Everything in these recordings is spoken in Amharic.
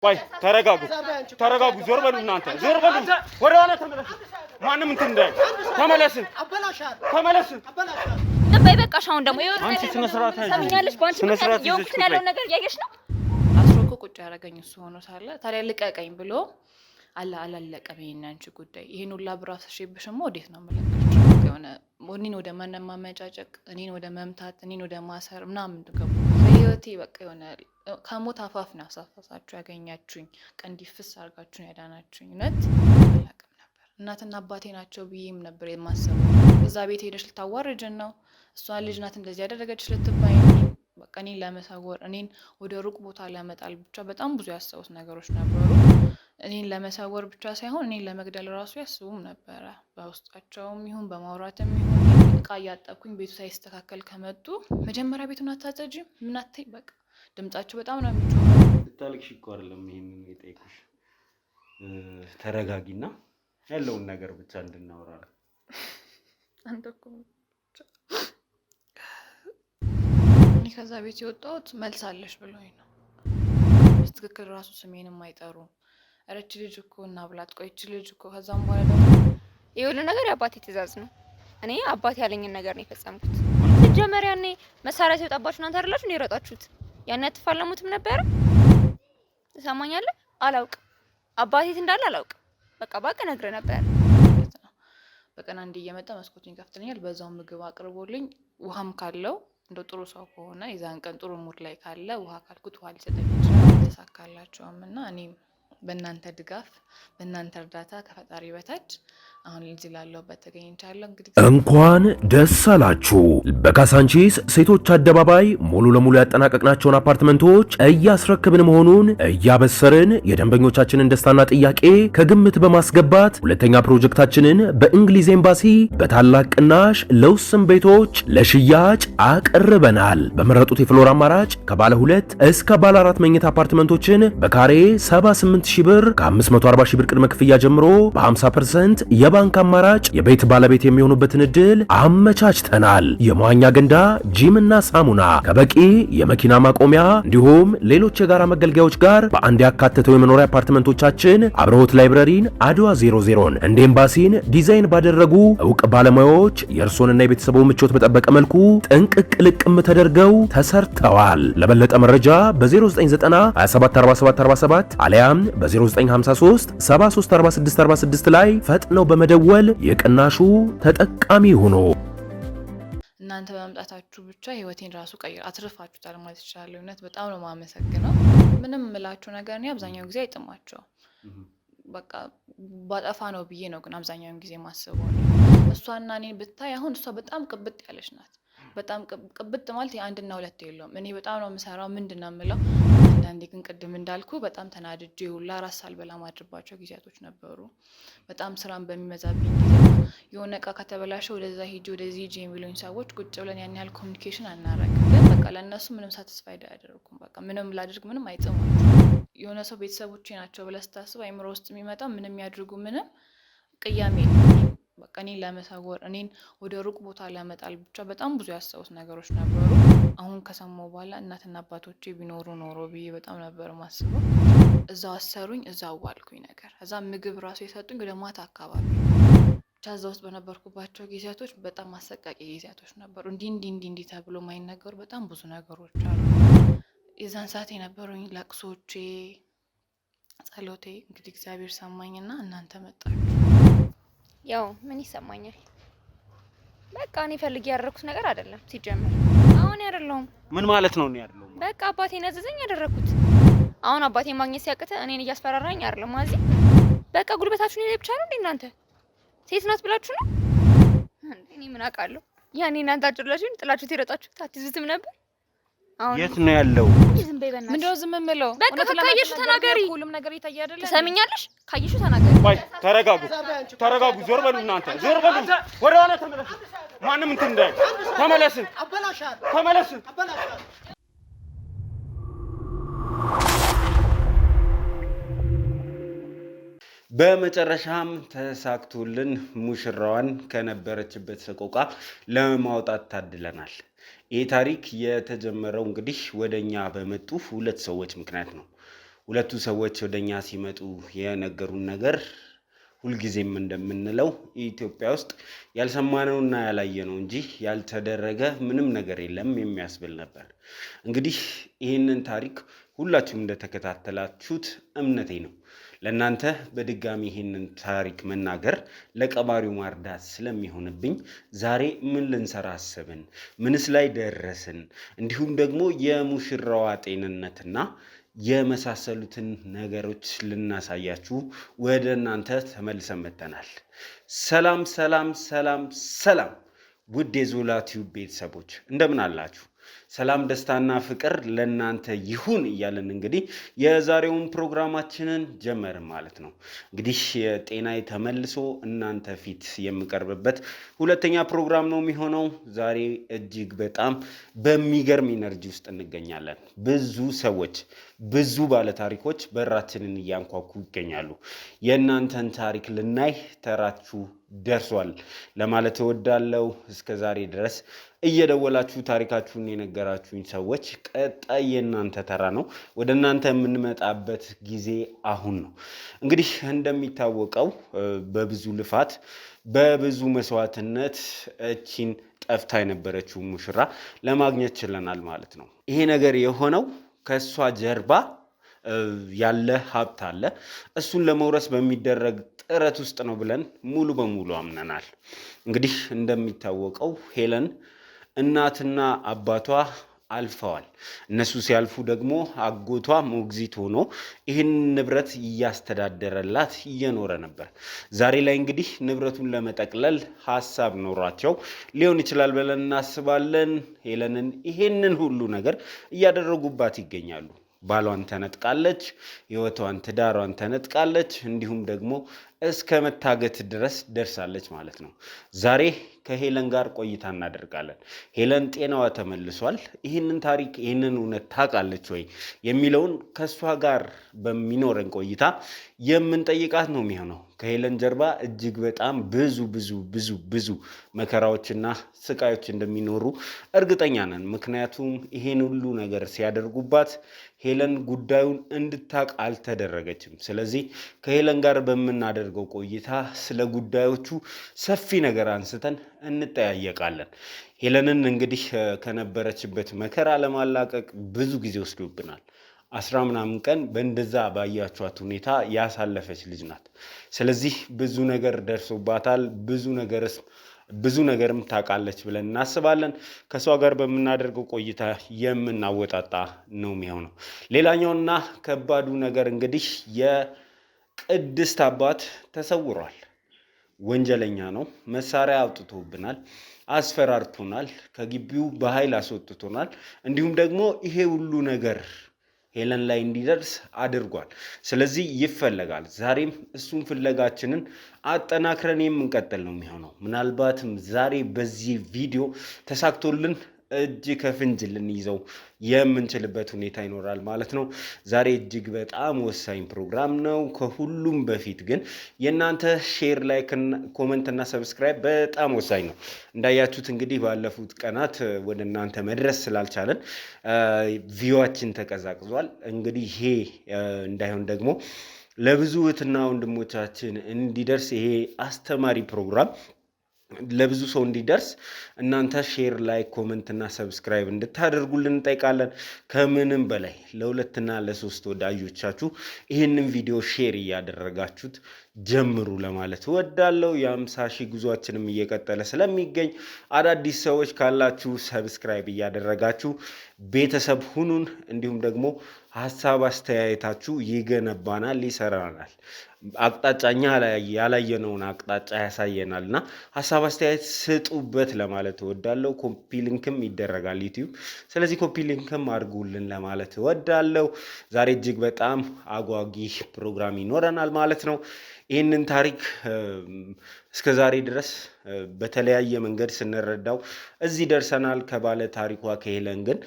ቆይ ተረጋጉ ተረጋጉ ዞር በሉ እናንተ ዞር በሉ ወደ ኋላ ተመለሱ ማንንም እንትን እንዳይ ተመለስ ተመለስ ነበር በቃሽ አሁን ደግሞ ይወር አንቺ ስነ ስርዓት ሰምኛለሽ ባንቺ ምክንያት የወቅቱን ያለው ነገር ያየሽ ነው አስሮኮ ቁጭ ያረጋኝ እሱ ሆኖ ሳለ ታዲያ ልቀቀኝ ብሎ አላለቀም ይሄን አንቺ ጉዳይ ይሄን ሁላ ብራስሽብሽማ ወዴት ነው መለከሽ የሆነ እኔን ወደ ማነማመጫጨቅ እኔን ወደ መምታት እኔን ወደ ማሰር ምናምን ተገቡ በህይወቴ በቃ የሆነ ከሞት አፋፍ ነው አሳፋሳችሁ ያገኛችሁኝ ቀንዲፍስ አርጋችሁኝ ያዳናችሁኝ ነት አላቀም ነበር እናትና አባቴ ናቸው ብዬም ነበር የማሰበው እዛ ቤት ሄደሽ ልታዋርጅን ነው እሷ ልጅ ናት እንደዚህ ያደረገች ልትባይ በቃ እኔን ለመሰወር እኔን ወደ ሩቅ ቦታ ለመጣል ብቻ በጣም ብዙ ያሰቡት ነገሮች ነበሩ እኔን ለመሰወር ብቻ ሳይሆን እኔን ለመግደል ራሱ ያስቡም ነበር በውስጣቸውም ይሁን በማውራትም ይሁን እቃ ያጣብኩኝ ቤቱ ሳይስተካከል ከመጡ መጀመሪያ ቤቱን አታጸጂም ምን አትይ በቃ ድምጻቸው በጣም ነው የሚጮኸው ልታልቅሽ እኮ አይደለም ይሄንን የጠየኩሽ ተረጋጊና ያለውን ነገር ብቻ እንድናወራ አንተኮ እኔ ከዛ ቤት የወጣሁት መልሳለሽ ብሎኝ ነው ትክክል ራሱ ስሜንም አይጠሩ አረች ልጅ እኮ እና ብላት ቆይች ልጅ እኮ ከዛም በኋላ ደግሞ ይሁሉ ነገር የአባቴ ትእዛዝ ነው እኔ አባቴ ያለኝን ነገር ነው የፈጸምኩት ጀመሪያ እኔ መሳሪያ ሲወጣባችሁ እናንተ አይደላችሁ ነው የሮጣችሁት ያን ያተፋለሙትም ነበር ሰማኛለህ አላውቅም አባቴት እንዳለ አላውቅም በቃ ባቀ ነግረ ነበር በቀና እንዲየመጣ መስኮቱን ይከፍትልኛል በዛው ምግብ አቅርቦልኝ ውሃም ካለው እንደ ጥሩ ሰው ከሆነ የዛን ቀን ጥሩ ሙድ ላይ ካለ ውሃ ካልኩት ውሃ ሊሰጠኝ ይችላል ተሳካላችሁምና እኔም በእናንተ ድጋፍ በእናንተ እርዳታ ከፈጣሪ በታች አሁን እዚህ ላለሁበት ተገኝቻለሁ እንግዲህ እንኳን ደስ አላችሁ በካሳንቺስ ሴቶች አደባባይ ሙሉ ለሙሉ ያጠናቀቅናቸውን አፓርትመንቶች እያስረክብን መሆኑን እያበሰርን የደንበኞቻችንን ደስታና ጥያቄ ከግምት በማስገባት ሁለተኛ ፕሮጀክታችንን በእንግሊዝ ኤምባሲ በታላቅ ቅናሽ ለውስን ቤቶች ለሽያጭ አቅርበናል በመረጡት የፍሎር አማራጭ ከባለ 2 እስከ ባለ 4 መኝታ አፓርትመንቶችን በካሬ 78 ሺህ ብር ከ540 ሺህ ብር ቅድመ ክፍያ ጀምሮ በ50% የባንክ አማራጭ የቤት ባለቤት የሚሆኑበትን እድል አመቻችተናል። የመዋኛ ገንዳ፣ ጂምና ሳሙና ከበቂ የመኪና ማቆሚያ እንዲሁም ሌሎች የጋራ መገልገያዎች ጋር በአንድ ያካተተው የመኖሪያ አፓርትመንቶቻችን አብርሆት ላይብረሪን፣ አድዋ 00ን እንደ ኤምባሲን ዲዛይን ባደረጉ እውቅ ባለሙያዎች የእርሶንና የቤተሰቡን ምቾት በጠበቀ መልኩ ጥንቅቅ ልቅም ተደርገው ተሰርተዋል። ለበለጠ መረጃ በ0990 274747 አሊያም በ0953 734646 ላይ ፈጥነው በመደወል የቅናሹ ተጠቃሚ ሆኖ እናንተ በመምጣታችሁ ብቻ ህይወቴን ራሱ ቀይር አትርፋችሁታል ማለት ይችላል እውነት በጣም ነው ማመሰግነው ምንም ምላችሁ ነገር ነው አብዛኛው ጊዜ አይጥማቸው በቃ ባጠፋ ነው ብዬ ነው ግን አብዛኛው ጊዜ ማስበው እሷና እኔን ብታይ አሁን እሷ በጣም ቅብጥ ያለች ናት በጣም ቅብጥ ማለት የአንድና ሁለት የለውም እኔ በጣም ነው የምሰራው ምንድነው የምለው አንዳንዴ ግን ቅድም እንዳልኩ በጣም ተናድጄ ሁላ ራስ አልበላ ማድረባቸው ጊዜያቶች ነበሩ በጣም ስራን በሚመዛብኝ ጊዜ የሆነ እቃ ከተበላሸ ወደዛ ሂጂ ወደዚህ ሂጂ የሚሉኝ ሰዎች ቁጭ ብለን ያን ያህል ኮሚኒኬሽን አናረግም ግን በቃ ለእነሱ ምንም ሳቲስፋይድ አያደርጉም በቃ ምንም ላድርግ ምንም አይጥማቸው የሆነ ሰው ቤተሰቦቼ ናቸው ብለህ ስታስብ አይምሮ ውስጥ የሚመጣው ምንም ያድርጉ ምንም ቅያሜ በቃ እኔን ለመሰወር እኔን ወደ ሩቅ ቦታ ለመጣል ብቻ በጣም ብዙ ያሰቡት ነገሮች ነበሩ አሁን ከሰማው በኋላ እናትና አባቶቼ ቢኖሩ ኖሮ ብዬ በጣም ነበር ማስበው እዛው አሰሩኝ እዛው ዋልኩኝ ነገር እዛ ምግብ ራሱ የሰጡኝ ወደ ማታ አካባቢ ቻዛ ውስጥ በነበርኩባቸው ጊዜያቶች በጣም አሰቃቂ ጊዜያቶች ነበሩ እንዲህ ተብሎ ማይነገሩ በጣም ብዙ ነገሮች አሉ የዛን ሰዓት የነበሩኝ ለቅሶቼ ጸሎቴ እንግዲህ እግዚአብሔር ሰማኝና እናንተ መጣችሁ ያው ምን ይሰማኛል በቃ እኔ ፈልጌ ያደረኩት ነገር አይደለም ሲጀምር አሁን ያደረለውም ምን ማለት ነው እኔ ያደረለው በቃ አባቴ ነዘዘኝ ያደረኩት አሁን አባቴ ማግኘት ሲያቅተ እኔን እያስፈራራኝ አይደለም ማዚ በቃ ጉልበታችሁን ይዘ ብቻ ነው እንዴ ሴት ናት ብላችሁ ነው እኔ ምን አውቃለሁ ያኔ እናንተ አጭርላችሁን ጥላችሁት ይረጣችሁ ታትዝትም ነበር አሁን የት ነው ያለው ዝም በይ በእናትሽ ምንድነው ዝም የምለው በቃ ካየሽ ተናገሪ ሁሉም ነገር ይታያ አይደለ ትሰሚኛለሽ ካየሽ ተናገሪ ቆይ ተረጋጉ ዞር በሉ እናንተ ዞር በሉ ወደ ኋላ ተመለሱ ማንንም እንትን እንዳይ ተመለስ በመጨረሻም ተሳክቶልን ሙሽራዋን ከነበረችበት ሰቆቃ ለማውጣት ታድለናል ይህ ታሪክ የተጀመረው እንግዲህ ወደኛ በመጡ ሁለት ሰዎች ምክንያት ነው ሁለቱ ሰዎች ወደኛ ሲመጡ የነገሩን ነገር ሁልጊዜም እንደምንለው ኢትዮጵያ ውስጥ ያልሰማነውና ያላየነው እንጂ ያልተደረገ ምንም ነገር የለም የሚያስብል ነበር። እንግዲህ ይህንን ታሪክ ሁላችሁም እንደተከታተላችሁት እምነቴ ነው። ለእናንተ በድጋሚ ይህንን ታሪክ መናገር ለቀባሪው ማርዳት ስለሚሆንብኝ ዛሬ ምን ልንሰራ አሰብን፣ ምንስ ላይ ደረስን፣ እንዲሁም ደግሞ የሙሽራዋ ጤንነትና የመሳሰሉትን ነገሮች ልናሳያችሁ ወደ እናንተ ተመልሰን መጥተናል። ሰላም ሰላም ሰላም ሰላም ውድ የዞላ ቲዩብ ቤተሰቦች እንደምን አላችሁ? ሰላም ደስታና ፍቅር ለእናንተ ይሁን እያለን እንግዲህ የዛሬውን ፕሮግራማችንን ጀመርን ማለት ነው። እንግዲህ ጤናዬ ተመልሶ እናንተ ፊት የምቀርብበት ሁለተኛ ፕሮግራም ነው የሚሆነው። ዛሬ እጅግ በጣም በሚገርም ኢነርጂ ውስጥ እንገኛለን። ብዙ ሰዎች፣ ብዙ ባለታሪኮች በራችንን እያንኳኩ ይገኛሉ። የእናንተን ታሪክ ልናይ ተራችሁ ደርሷል ለማለት እወዳለሁ። እስከ ዛሬ ድረስ እየደወላችሁ ታሪካችሁን የነገራችሁኝ ሰዎች ቀጣይ የእናንተ ተራ ነው። ወደ እናንተ የምንመጣበት ጊዜ አሁን ነው። እንግዲህ እንደሚታወቀው በብዙ ልፋት በብዙ መስዋዕትነት እቺን ጠፍታ የነበረችው ሙሽራ ለማግኘት ችለናል ማለት ነው። ይሄ ነገር የሆነው ከእሷ ጀርባ ያለ ሀብት አለ። እሱን ለመውረስ በሚደረግ ጥረት ውስጥ ነው ብለን ሙሉ በሙሉ አምነናል። እንግዲህ እንደሚታወቀው ሄለን እናትና አባቷ አልፈዋል። እነሱ ሲያልፉ ደግሞ አጎቷ ሞግዚት ሆኖ ይህን ንብረት እያስተዳደረላት እየኖረ ነበር። ዛሬ ላይ እንግዲህ ንብረቱን ለመጠቅለል ሀሳብ ኖሯቸው ሊሆን ይችላል ብለን እናስባለን። ሄለንን ይሄንን ሁሉ ነገር እያደረጉባት ይገኛሉ። ባሏን ተነጥቃለች፣ ህይወቷን ትዳሯን ተነጥቃለች፣ እንዲሁም ደግሞ እስከ መታገት ድረስ ደርሳለች ማለት ነው። ዛሬ ከሄለን ጋር ቆይታ እናደርጋለን። ሄለን ጤናዋ ተመልሷል። ይህንን ታሪክ ይህንን እውነት ታውቃለች ወይ የሚለውን ከእሷ ጋር በሚኖረን ቆይታ የምንጠይቃት ነው የሚሆነው። ከሄለን ጀርባ እጅግ በጣም ብዙ ብዙ ብዙ ብዙ መከራዎችና ስቃዮች እንደሚኖሩ እርግጠኛ ነን። ምክንያቱም ይሄን ሁሉ ነገር ሲያደርጉባት ሄለን ጉዳዩን እንድታቅ አልተደረገችም። ስለዚህ ከሄለን ጋር በምናደርገው ቆይታ ስለ ጉዳዮቹ ሰፊ ነገር አንስተን እንጠያየቃለን። ሄለንን እንግዲህ ከነበረችበት መከራ ለማላቀቅ ብዙ ጊዜ ወስዶብናል። 10 ምናምን ቀን በእንደዛ ባያችኋት ሁኔታ ያሳለፈች ልጅ ናት። ስለዚህ ብዙ ነገር ደርሶባታል። ብዙ ነገርም ታውቃለች ብለን እናስባለን። ከሷ ጋር በምናደርገው ቆይታ የምናወጣጣ ነው የሚሆነው። ሌላኛውና ከባዱ ነገር እንግዲህ የቅድስት አባት ተሰውሯል። ወንጀለኛ ነው። መሳሪያ አውጥቶብናል፣ አስፈራርቶናል፣ ከግቢው በኃይል አስወጥቶናል። እንዲሁም ደግሞ ይሄ ሁሉ ነገር ሄለን ላይ እንዲደርስ አድርጓል። ስለዚህ ይፈለጋል። ዛሬም እሱን ፍለጋችንን አጠናክረን የምንቀጥል ነው የሚሆነው። ምናልባትም ዛሬ በዚህ ቪዲዮ ተሳክቶልን እጅ ከፍንጅ ልንይዘው የምንችልበት ሁኔታ ይኖራል ማለት ነው። ዛሬ እጅግ በጣም ወሳኝ ፕሮግራም ነው። ከሁሉም በፊት ግን የእናንተ ሼር፣ ላይክ፣ ኮመንት እና ሰብስክራይብ በጣም ወሳኝ ነው። እንዳያችሁት እንግዲህ ባለፉት ቀናት ወደ እናንተ መድረስ ስላልቻለን ቪዋችን ተቀዛቅዟል። እንግዲህ ይሄ እንዳይሆን ደግሞ ለብዙ እህትና ወንድሞቻችን እንዲደርስ ይሄ አስተማሪ ፕሮግራም ለብዙ ሰው እንዲደርስ እናንተ ሼር፣ ላይክ፣ ኮመንት እና ሰብስክራይብ እንድታደርጉልን እንጠይቃለን። ከምንም በላይ ለ2 እና ለ3 ወዳጆቻችሁ ይህንን ቪዲዮ ሼር እያደረጋችሁት ጀምሩ ለማለት እወዳለሁ። የ50,000 ጉዟችንም እየቀጠለ ስለሚገኝ አዳዲስ ሰዎች ካላችሁ ሰብስክራይብ እያደረጋችሁ ቤተሰብ ሁኑን። እንዲሁም ደግሞ ሀሳብ አስተያየታችሁ ይገነባናል፣ ይሰራናል። አቅጣጫኛ ያላየነውን አቅጣጫ ያሳየናል እና ሀሳብ አስተያየት ስጡበት ለማለት እወዳለሁ። ኮፒ ሊንክም ይደረጋል ዩቲዩብ። ስለዚህ ኮፒ ሊንክም አድርጉልን ለማለት እወዳለሁ። ዛሬ እጅግ በጣም አጓጊ ፕሮግራም ይኖረናል ማለት ነው። ይህንን ታሪክ እስከ ዛሬ ድረስ በተለያየ መንገድ ስንረዳው እዚህ ደርሰናል። ከባለ ታሪኳ ከሄለን ግን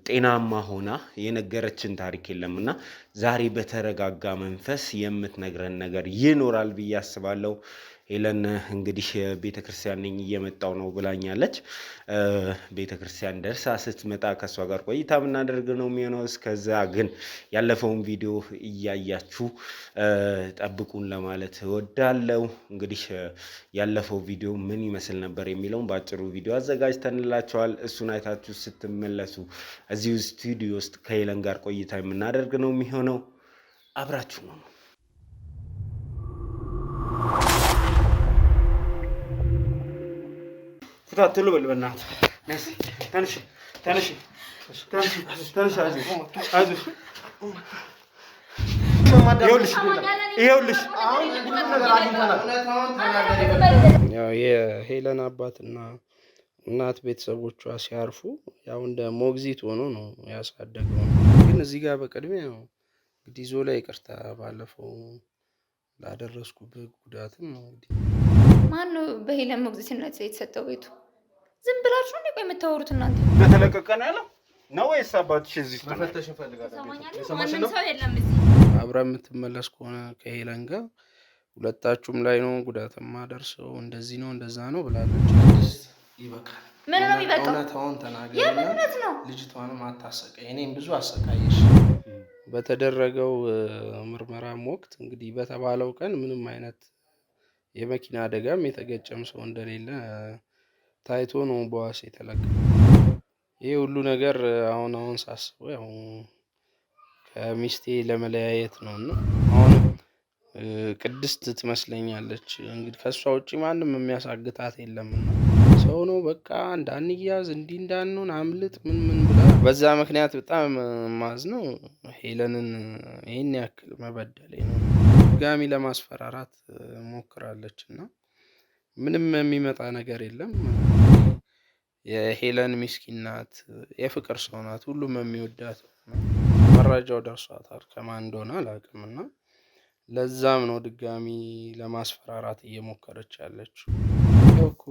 ጤናማ ሆና የነገረችን ታሪክ የለምና ዛሬ በተረጋጋ መንፈስ የምትነግረን ነገር ይኖራል ብዬ አስባለሁ። ሄለን እንግዲህ ቤተክርስቲያን ነኝ እየመጣው ነው ብላኛለች። ቤተክርስቲያን ደርሳ ስትመጣ ከሷ ጋር ቆይታ የምናደርግ ነው የሚሆነው። እስከዛ ግን ያለፈውን ቪዲዮ እያያችሁ ጠብቁን ለማለት እወዳለሁ። እንግዲህ ያለፈው ቪዲዮ ምን ይመስል ነበር የሚለውን በአጭሩ ቪዲዮ አዘጋጅተንላችኋል። እሱን አይታችሁ ስትመለሱ እዚሁ ስቱዲዮ ውስጥ ከሄለን ጋር ቆይታ የምናደርግ ነው የሚሆነው። አብራችሁ ነው። ፍታትሉ በል በእናትህ ተነሽ ተነሽ ተነሽ ተነሽ። አይዞሽ ይኸውልሽ ያው የሄለን አባትና እናት ቤተሰቦቿ ሲያርፉ ያው እንደ ሞግዚት ሆኖ ነው ያሳደገው። ግን እዚህ ጋር በቅድሚያ ያው እንግዲህ ዞላ ይቅርታ ባለፈው ላደረስኩበት ጉዳትም ነው። እንግዲህ ማን ነው በሄለን ሞግዚትነት የተሰጠው ቤቱ? ዝም ብላችሁ ነው የምታወሩት እናንተ? በተለቀቀ ነው ያለው ነው ወይስ አባትሽ እዚህ ውስጥ መፈተሽ እንፈልጋለን? ማንም ሰው የለም እዚህ። አብራ የምትመለስ ከሆነ ከሄለን ጋር ሁለታችሁም ላይ ነው ጉዳትማ ደርሰው እንደዚህ ነው እንደዛ ነው ብላለች። ይበቃል። ምን ነው የሚበቃው? እውነታውን ተናገር። የምን እውነት ነው? ልጅቷንም አታሰቃይ። እኔም ብዙ አሰቃየሽ። በተደረገው ምርመራም ወቅት እንግዲህ በተባለው ቀን ምንም አይነት የመኪና አደጋም የተገጨም ሰው እንደሌለ ታይቶ ነው በዋስ የተለቀቀው። ይሄ ሁሉ ነገር አሁን ሳስበው ያው ከሚስቴ ለመለያየት ነውና አሁን ቅድስት ትመስለኛለች። እንግዲህ ከሷ ውጪ ማንም የሚያሳግታት የለምና ሰው ነው በቃ እንዳንያዝ እንዲህ እንዳንሆን አምልጥ ምን ብላ በዛ ምክንያት በጣም ማዝነው ሄለንን ይሄን ያክል መበደሌ ነው። ድጋሚ ለማስፈራራት ሞክራለች እና ምንም የሚመጣ ነገር የለም። የሄለን ምስኪን ናት፣ የፍቅር ሰው ናት፣ ሁሉም የሚወዳት። መረጃው ደርሷታል ከማን እንደሆነ አላውቅምና ለዛም ነው ድጋሚ ለማስፈራራት እየሞከረች ያለችው። ያው እኮ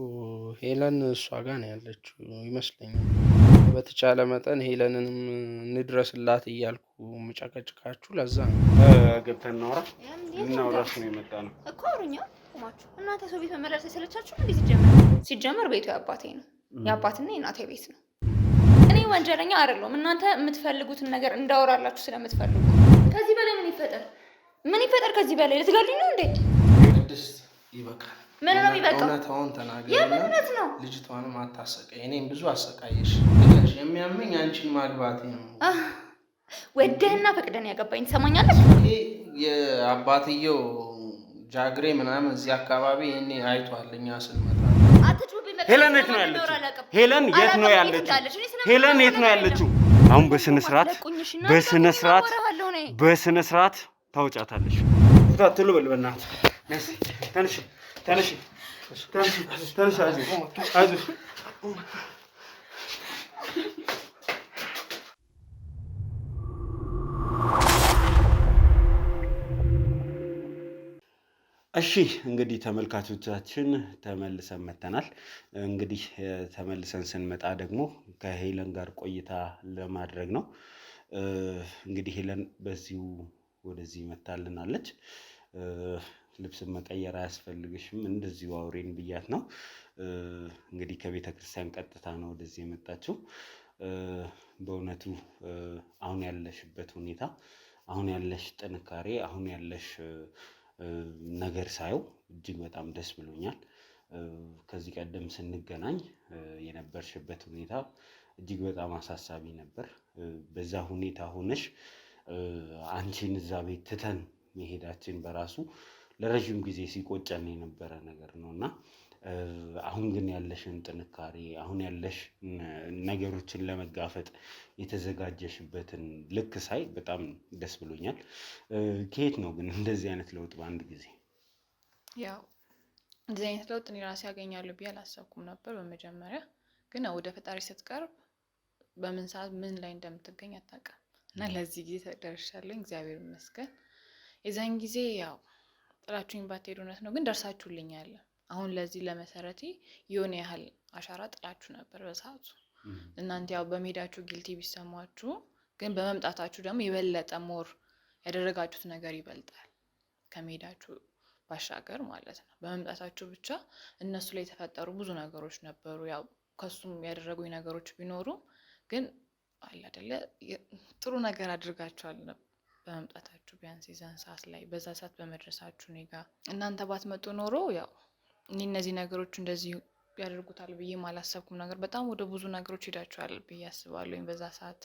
ሄለን እሷ ጋር ነው ያለችው ይመስለኛል። በተቻለ መጠን ሄለንንም እንድረስላት እያልኩ ምጨቀጭቃችሁ ለዛ ነው። ገብተን እናውራ እናውራሽ ነው የመጣ ነው እኮ አውሩኛ ቆማችሁ። እናንተ ሰው ቤት መመለስ የሰለቻችሁ እንዴ? ሲጀመር ቤቱ የአባቴ ነው፣ የአባትና የእናቴ ቤት ነው። እኔ ወንጀለኛ አይደለሁም። እናንተ የምትፈልጉትን ነገር እንዳወራላችሁ ስለምትፈልጉ ከዚህ በላይ ምን ይፈጠር? ምን ይፈጠር ከዚህ በላይ? ልትገሉኝ ነው እንዴ? ቅድስት ይበቃል። ምን ነው የሚበቃው? እውነታውን ተናገር። የምን እውነት ነው? ልጅቷንም አታሰቃይ። እኔም ብዙ አሰቃየሽ። የሚያመኝ አንቺን ማግባቴ ነው። ወደህና ፈቅደን ያገባኝ ትሰማኛለህ? ይሄ የአባትየው ጃግሬ ምናምን እዚህ አካባቢ እኔ አይቷል። እኛ ስንመጣ ሄለን የት ነው ያለችው? ሄለን የት ነው ያለችው? ሄለን የት ነው ያለችው? አሁን በስነ ስርዓት ታውጫታለሽ። ፍታትሉ በል በእናትህ ተነሽ ተነሽ ተነሽ። አይዞሽ እሺ እንግዲህ ተመልካቾቻችን ተመልሰን መተናል። እንግዲህ ተመልሰን ስንመጣ ደግሞ ከሄለን ጋር ቆይታ ለማድረግ ነው። እንግዲህ ሄለን በዚሁ ወደዚህ መታልናለች። ልብስ መቀየር አያስፈልግሽም እንደዚሁ አውሬን ብያት ነው። እንግዲህ ከቤተ ክርስቲያን ቀጥታ ነው ወደዚህ የመጣችው። በእውነቱ አሁን ያለሽበት ሁኔታ፣ አሁን ያለሽ ጥንካሬ፣ አሁን ያለሽ ነገር ሳየው እጅግ በጣም ደስ ብሎኛል። ከዚህ ቀደም ስንገናኝ የነበርሽበት ሁኔታ እጅግ በጣም አሳሳቢ ነበር። በዛ ሁኔታ ሆነሽ አንቺን እዛ ቤት ትተን መሄዳችን በራሱ ለረጅም ጊዜ ሲቆጨን የነበረ ነገር ነው እና አሁን ግን ያለሽን ጥንካሬ፣ አሁን ያለሽ ነገሮችን ለመጋፈጥ የተዘጋጀሽበትን ልክ ሳይ በጣም ደስ ብሎኛል። ከየት ነው ግን እንደዚህ አይነት ለውጥ በአንድ ጊዜ? ያው እንደዚህ አይነት ለውጥ እኔ ራሴ ያገኛለሁ ብዬ አላሰብኩም ነበር። በመጀመሪያ ግን ወደ ፈጣሪ ስትቀርብ በምን ሰዓት ምን ላይ እንደምትገኝ አታውቅም እና ለዚህ ጊዜ ተደርሻለሁ። እግዚአብሔር ይመስገን። የዛን ጊዜ ያው ጥላችሁኝ ባትሄዱ እውነት ነው፣ ግን ደርሳችሁልኛል። አሁን ለዚህ ለመሰረቴ የሆነ ያህል አሻራ ጥላችሁ ነበር በሰዓቱ። እናንተ ያው በመሄዳችሁ ጊልቲ ቢሰማችሁ፣ ግን በመምጣታችሁ ደግሞ የበለጠ ሞር ያደረጋችሁት ነገር ይበልጣል ከመሄዳችሁ ባሻገር ማለት ነው። በመምጣታችሁ ብቻ እነሱ ላይ የተፈጠሩ ብዙ ነገሮች ነበሩ። ያው ከሱም ያደረጉኝ ነገሮች ቢኖሩም ግን አለ አይደለ ጥሩ ነገር አድርጋችኋል በመምጣታችሁ ቢያንስ የዛን ሰዓት ላይ በዛ ሰዓት በመድረሳችሁ እኔ ጋር እናንተ ባትመጡ ኖሮ ያው እኔ እነዚህ ነገሮች እንደዚህ ያደርጉታል ብዬ ማላሰብኩም ነገር በጣም ወደ ብዙ ነገሮች ሄዳችኋል ብዬ አስባለሁኝ። በዛ ሰዓት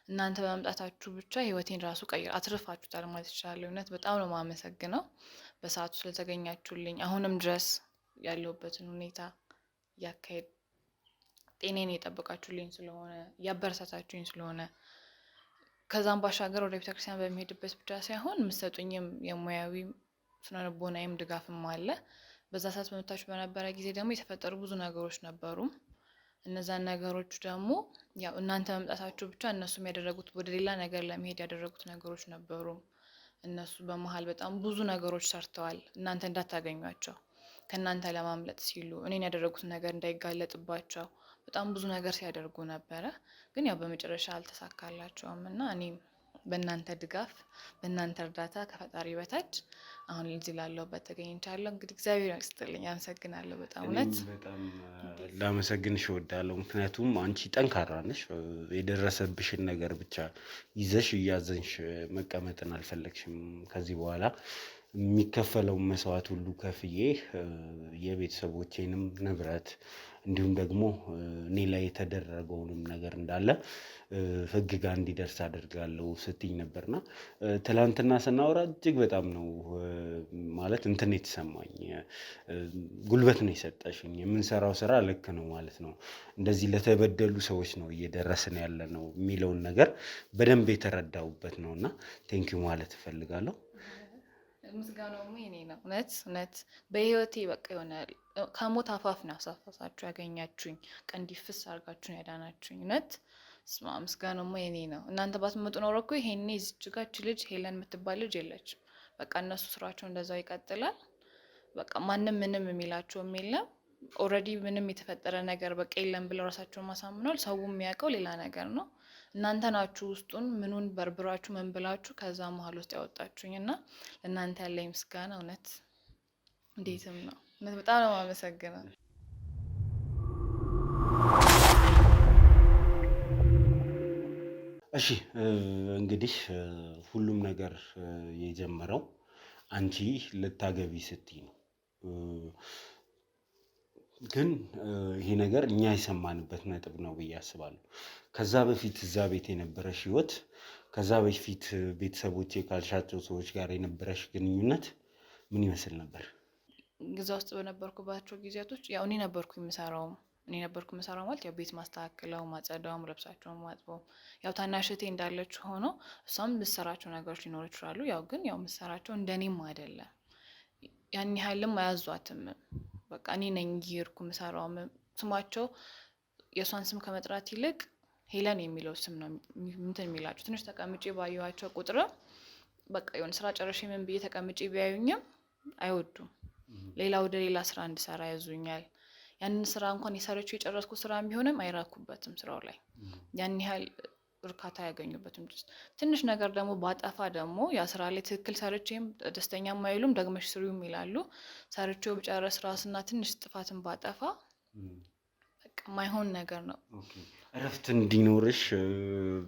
እናንተ በመምጣታችሁ ብቻ ህይወቴን ራሱ አትርፋችሁታል ማለት እችላለሁ። እውነት በጣም ነው የማመሰግነው በሰዓቱ ስለተገኛችሁልኝ። አሁንም ድረስ ያለሁበትን ሁኔታ ያካሄድ ጤኔን የጠበቃችሁልኝ ስለሆነ ያበረታታችሁኝ ስለሆነ ከዛም ባሻገር ወደ ቤተክርስቲያን በሚሄድበት ብቻ ሳይሆን የምትሰጡኝም የሙያዊ ስነልቦናዊም ድጋፍም አለ። በዛ ሰዓት በመታችሁ በነበረ ጊዜ ደግሞ የተፈጠሩ ብዙ ነገሮች ነበሩ። እነዛን ነገሮች ደግሞ ያው እናንተ መምጣታችሁ ብቻ እነሱም ያደረጉት ወደ ሌላ ነገር ለመሄድ ያደረጉት ነገሮች ነበሩ። እነሱ በመሀል በጣም ብዙ ነገሮች ሰርተዋል እናንተ እንዳታገኟቸው ከእናንተ ለማምለጥ ሲሉ እኔን ያደረጉት ነገር እንዳይጋለጥባቸው በጣም ብዙ ነገር ሲያደርጉ ነበረ። ግን ያው በመጨረሻ አልተሳካላቸውም እና እኔም በእናንተ ድጋፍ በእናንተ እርዳታ ከፈጣሪ በታች አሁን እዚህ ላለሁበት ተገኝቻለሁ። እንግዲህ እግዚአብሔር ይመስገን። አመሰግናለሁ በጣም እውነት በጣም ላመሰግንሽ እወዳለሁ። ምክንያቱም አንቺ ጠንካራ ነሽ። የደረሰብሽን ነገር ብቻ ይዘሽ እያዘንሽ መቀመጥን አልፈለግሽም። ከዚህ በኋላ የሚከፈለው መስዋዕት ሁሉ ከፍዬ የቤተሰቦቼንም ንብረት እንዲሁም ደግሞ እኔ ላይ የተደረገውንም ነገር እንዳለ ህግ ጋር እንዲደርስ አደርጋለሁ ስትኝ ነበርና ትላንትና ስናወራ እጅግ በጣም ነው ማለት እንትን የተሰማኝ ጉልበት ነው የሰጠሽኝ። የምንሰራው ስራ ልክ ነው ማለት ነው። እንደዚህ ለተበደሉ ሰዎች ነው እየደረስን ያለ ነው የሚለውን ነገር በደንብ የተረዳሁበት ነውና ቴንኪው ማለት እፈልጋለሁ። ምስጋናው የኔ ነው። እውነት በህይወቴ በቃ የሆነ ከሞት አፋፍ ነው አሳፋሳችሁ ያገኛችሁኝ ቀንዲፍስ አድርጋችሁን ያዳናችሁኝ። እውነት ምስጋናው የኔ ነው። እናንተ ባትመጡ ኖሮ እኮ ይሄኔ እዚች ልጅ ሄለን የምትባል ልጅ የለችም። በቃ እነሱ ስራቸው እንደዛው ይቀጥላል። በቃ ማንም ምንም የሚላቸውም የለም። ኦልሬዲ ምንም የተፈጠረ ነገር በቃ የለም ብለው ራሳቸውን ማሳምኗል። ሰው የሚያውቀው ሌላ ነገር ነው። እናንተ ናችሁ ውስጡን ምኑን በርብራችሁ ምን ብላችሁ ከዛ መሀል ውስጥ ያወጣችሁኝ እና ለእናንተ ያለኝ ምስጋና እውነት እንዴትም ነው። እውነት በጣም ነው የማመሰግነው። እሺ እንግዲህ ሁሉም ነገር የጀመረው አንቺ ልታገቢ ስትይ ነው። ግን ይሄ ነገር እኛ የሰማንበት ነጥብ ነው ብዬ አስባለሁ። ከዛ በፊት እዛ ቤት የነበረሽ ህይወት፣ ከዛ በፊት ቤተሰቦቼ ካልሻቸው ሰዎች ጋር የነበረሽ ግንኙነት ምን ይመስል ነበር? እዛ ውስጥ በነበርኩባቸው ጊዜያቶች ያው እኔ ነበርኩ የምሰራው ማለት ያው ቤት ማስተካከለው፣ ማጸዳውም፣ ልብሳቸውን ማጥበው ያው ታናሽ እህቴ እንዳለች ሆኖ እሷም የምትሰራቸው ነገሮች ሊኖሩ ይችላሉ። ያው ግን ያው የምትሰራቸው እንደኔም አይደለም ያን ያህልም አያዟትም። በቃ እኔ ነኝ እየሄድኩ የምሰራው። ስማቸው የእሷን ስም ከመጥራት ይልቅ ሄለን የሚለው ስም ነው እንትን የሚላቸው። ትንሽ ተቀምጬ ባየኋቸው ቁጥር በቃ የሆነ ስራ ጨርሼ ምን ብዬ ተቀምጬ ቢያዩኝም አይወዱም። ወደ ሌላ ስራ እንድሰራ ያዙኛል። ያንን ስራ እንኳን የሰረችው የጨረስኩት ስራ ቢሆንም አይራኩበትም ስራው ላይ ያን ያህል እርካታ ያገኙበትም። ትንሽ ነገር ደግሞ ባጠፋ ደግሞ ያ ስራ ላይ ትክክል ሰርቼም ደስተኛ የማይሉም ደግመሽ ስሪውም ይላሉ። ሰርቼው ብጨረስ ራስና ትንሽ ጥፋትን ባጠፋ በቃ ማይሆን ነገር ነው። እረፍት እንዲኖርሽ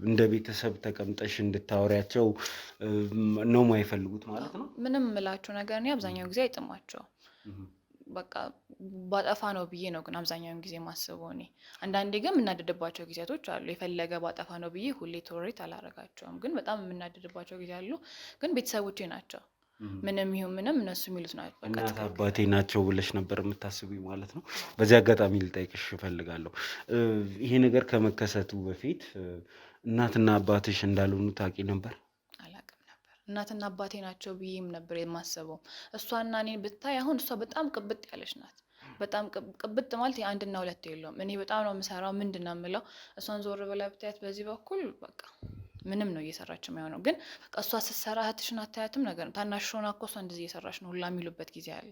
እንደ ቤተሰብ ተቀምጠሽ እንድታወሪያቸው ነው የማይፈልጉት ማለት ነው። ምንም የምላቸው ነገር እኔ አብዛኛው ጊዜ አይጥማቸውም። በቃ ባጠፋ ነው ብዬ ነው ግን አብዛኛውን ጊዜ ማስበው እኔ። አንዳንዴ ግን የምናደድባቸው ጊዜያቶች አሉ። የፈለገ ባጠፋ ነው ብዬ ሁሌ ቶሬት አላረጋቸውም። ግን በጣም የምናደድባቸው ጊዜ አሉ። ግን ቤተሰቦቼ ናቸው። ምንም ይሁን ምንም እነሱ የሚሉት ናቸው። እናት አባቴ ናቸው ብለሽ ነበር የምታስቡኝ ማለት ነው። በዚህ አጋጣሚ ልጠይቅሽ እፈልጋለሁ። ይሄ ነገር ከመከሰቱ በፊት እናትና አባትሽ እንዳልሆኑ ታውቂ ነበር? እናትና አባቴ ናቸው ብዬም ነበር የማስበው። እሷና እኔ ብታይ አሁን እሷ በጣም ቅብጥ ያለች ናት። በጣም ቅብጥ ማለት የአንድና ሁለት የለውም። እኔ በጣም ነው የምሰራው። ምንድን ነው የምለው እሷን ዞር ብላ ብታያት በዚህ በኩል በቃ ምንም ነው እየሰራች የሚሆነው። ግን በቃ እሷ ስትሰራ እህትሽን አታያትም ነገር ነው ታናሽ ሆና እኮ እሷ እንደዚህ እየሰራች ነው ሁላ የሚሉበት ጊዜ አለ።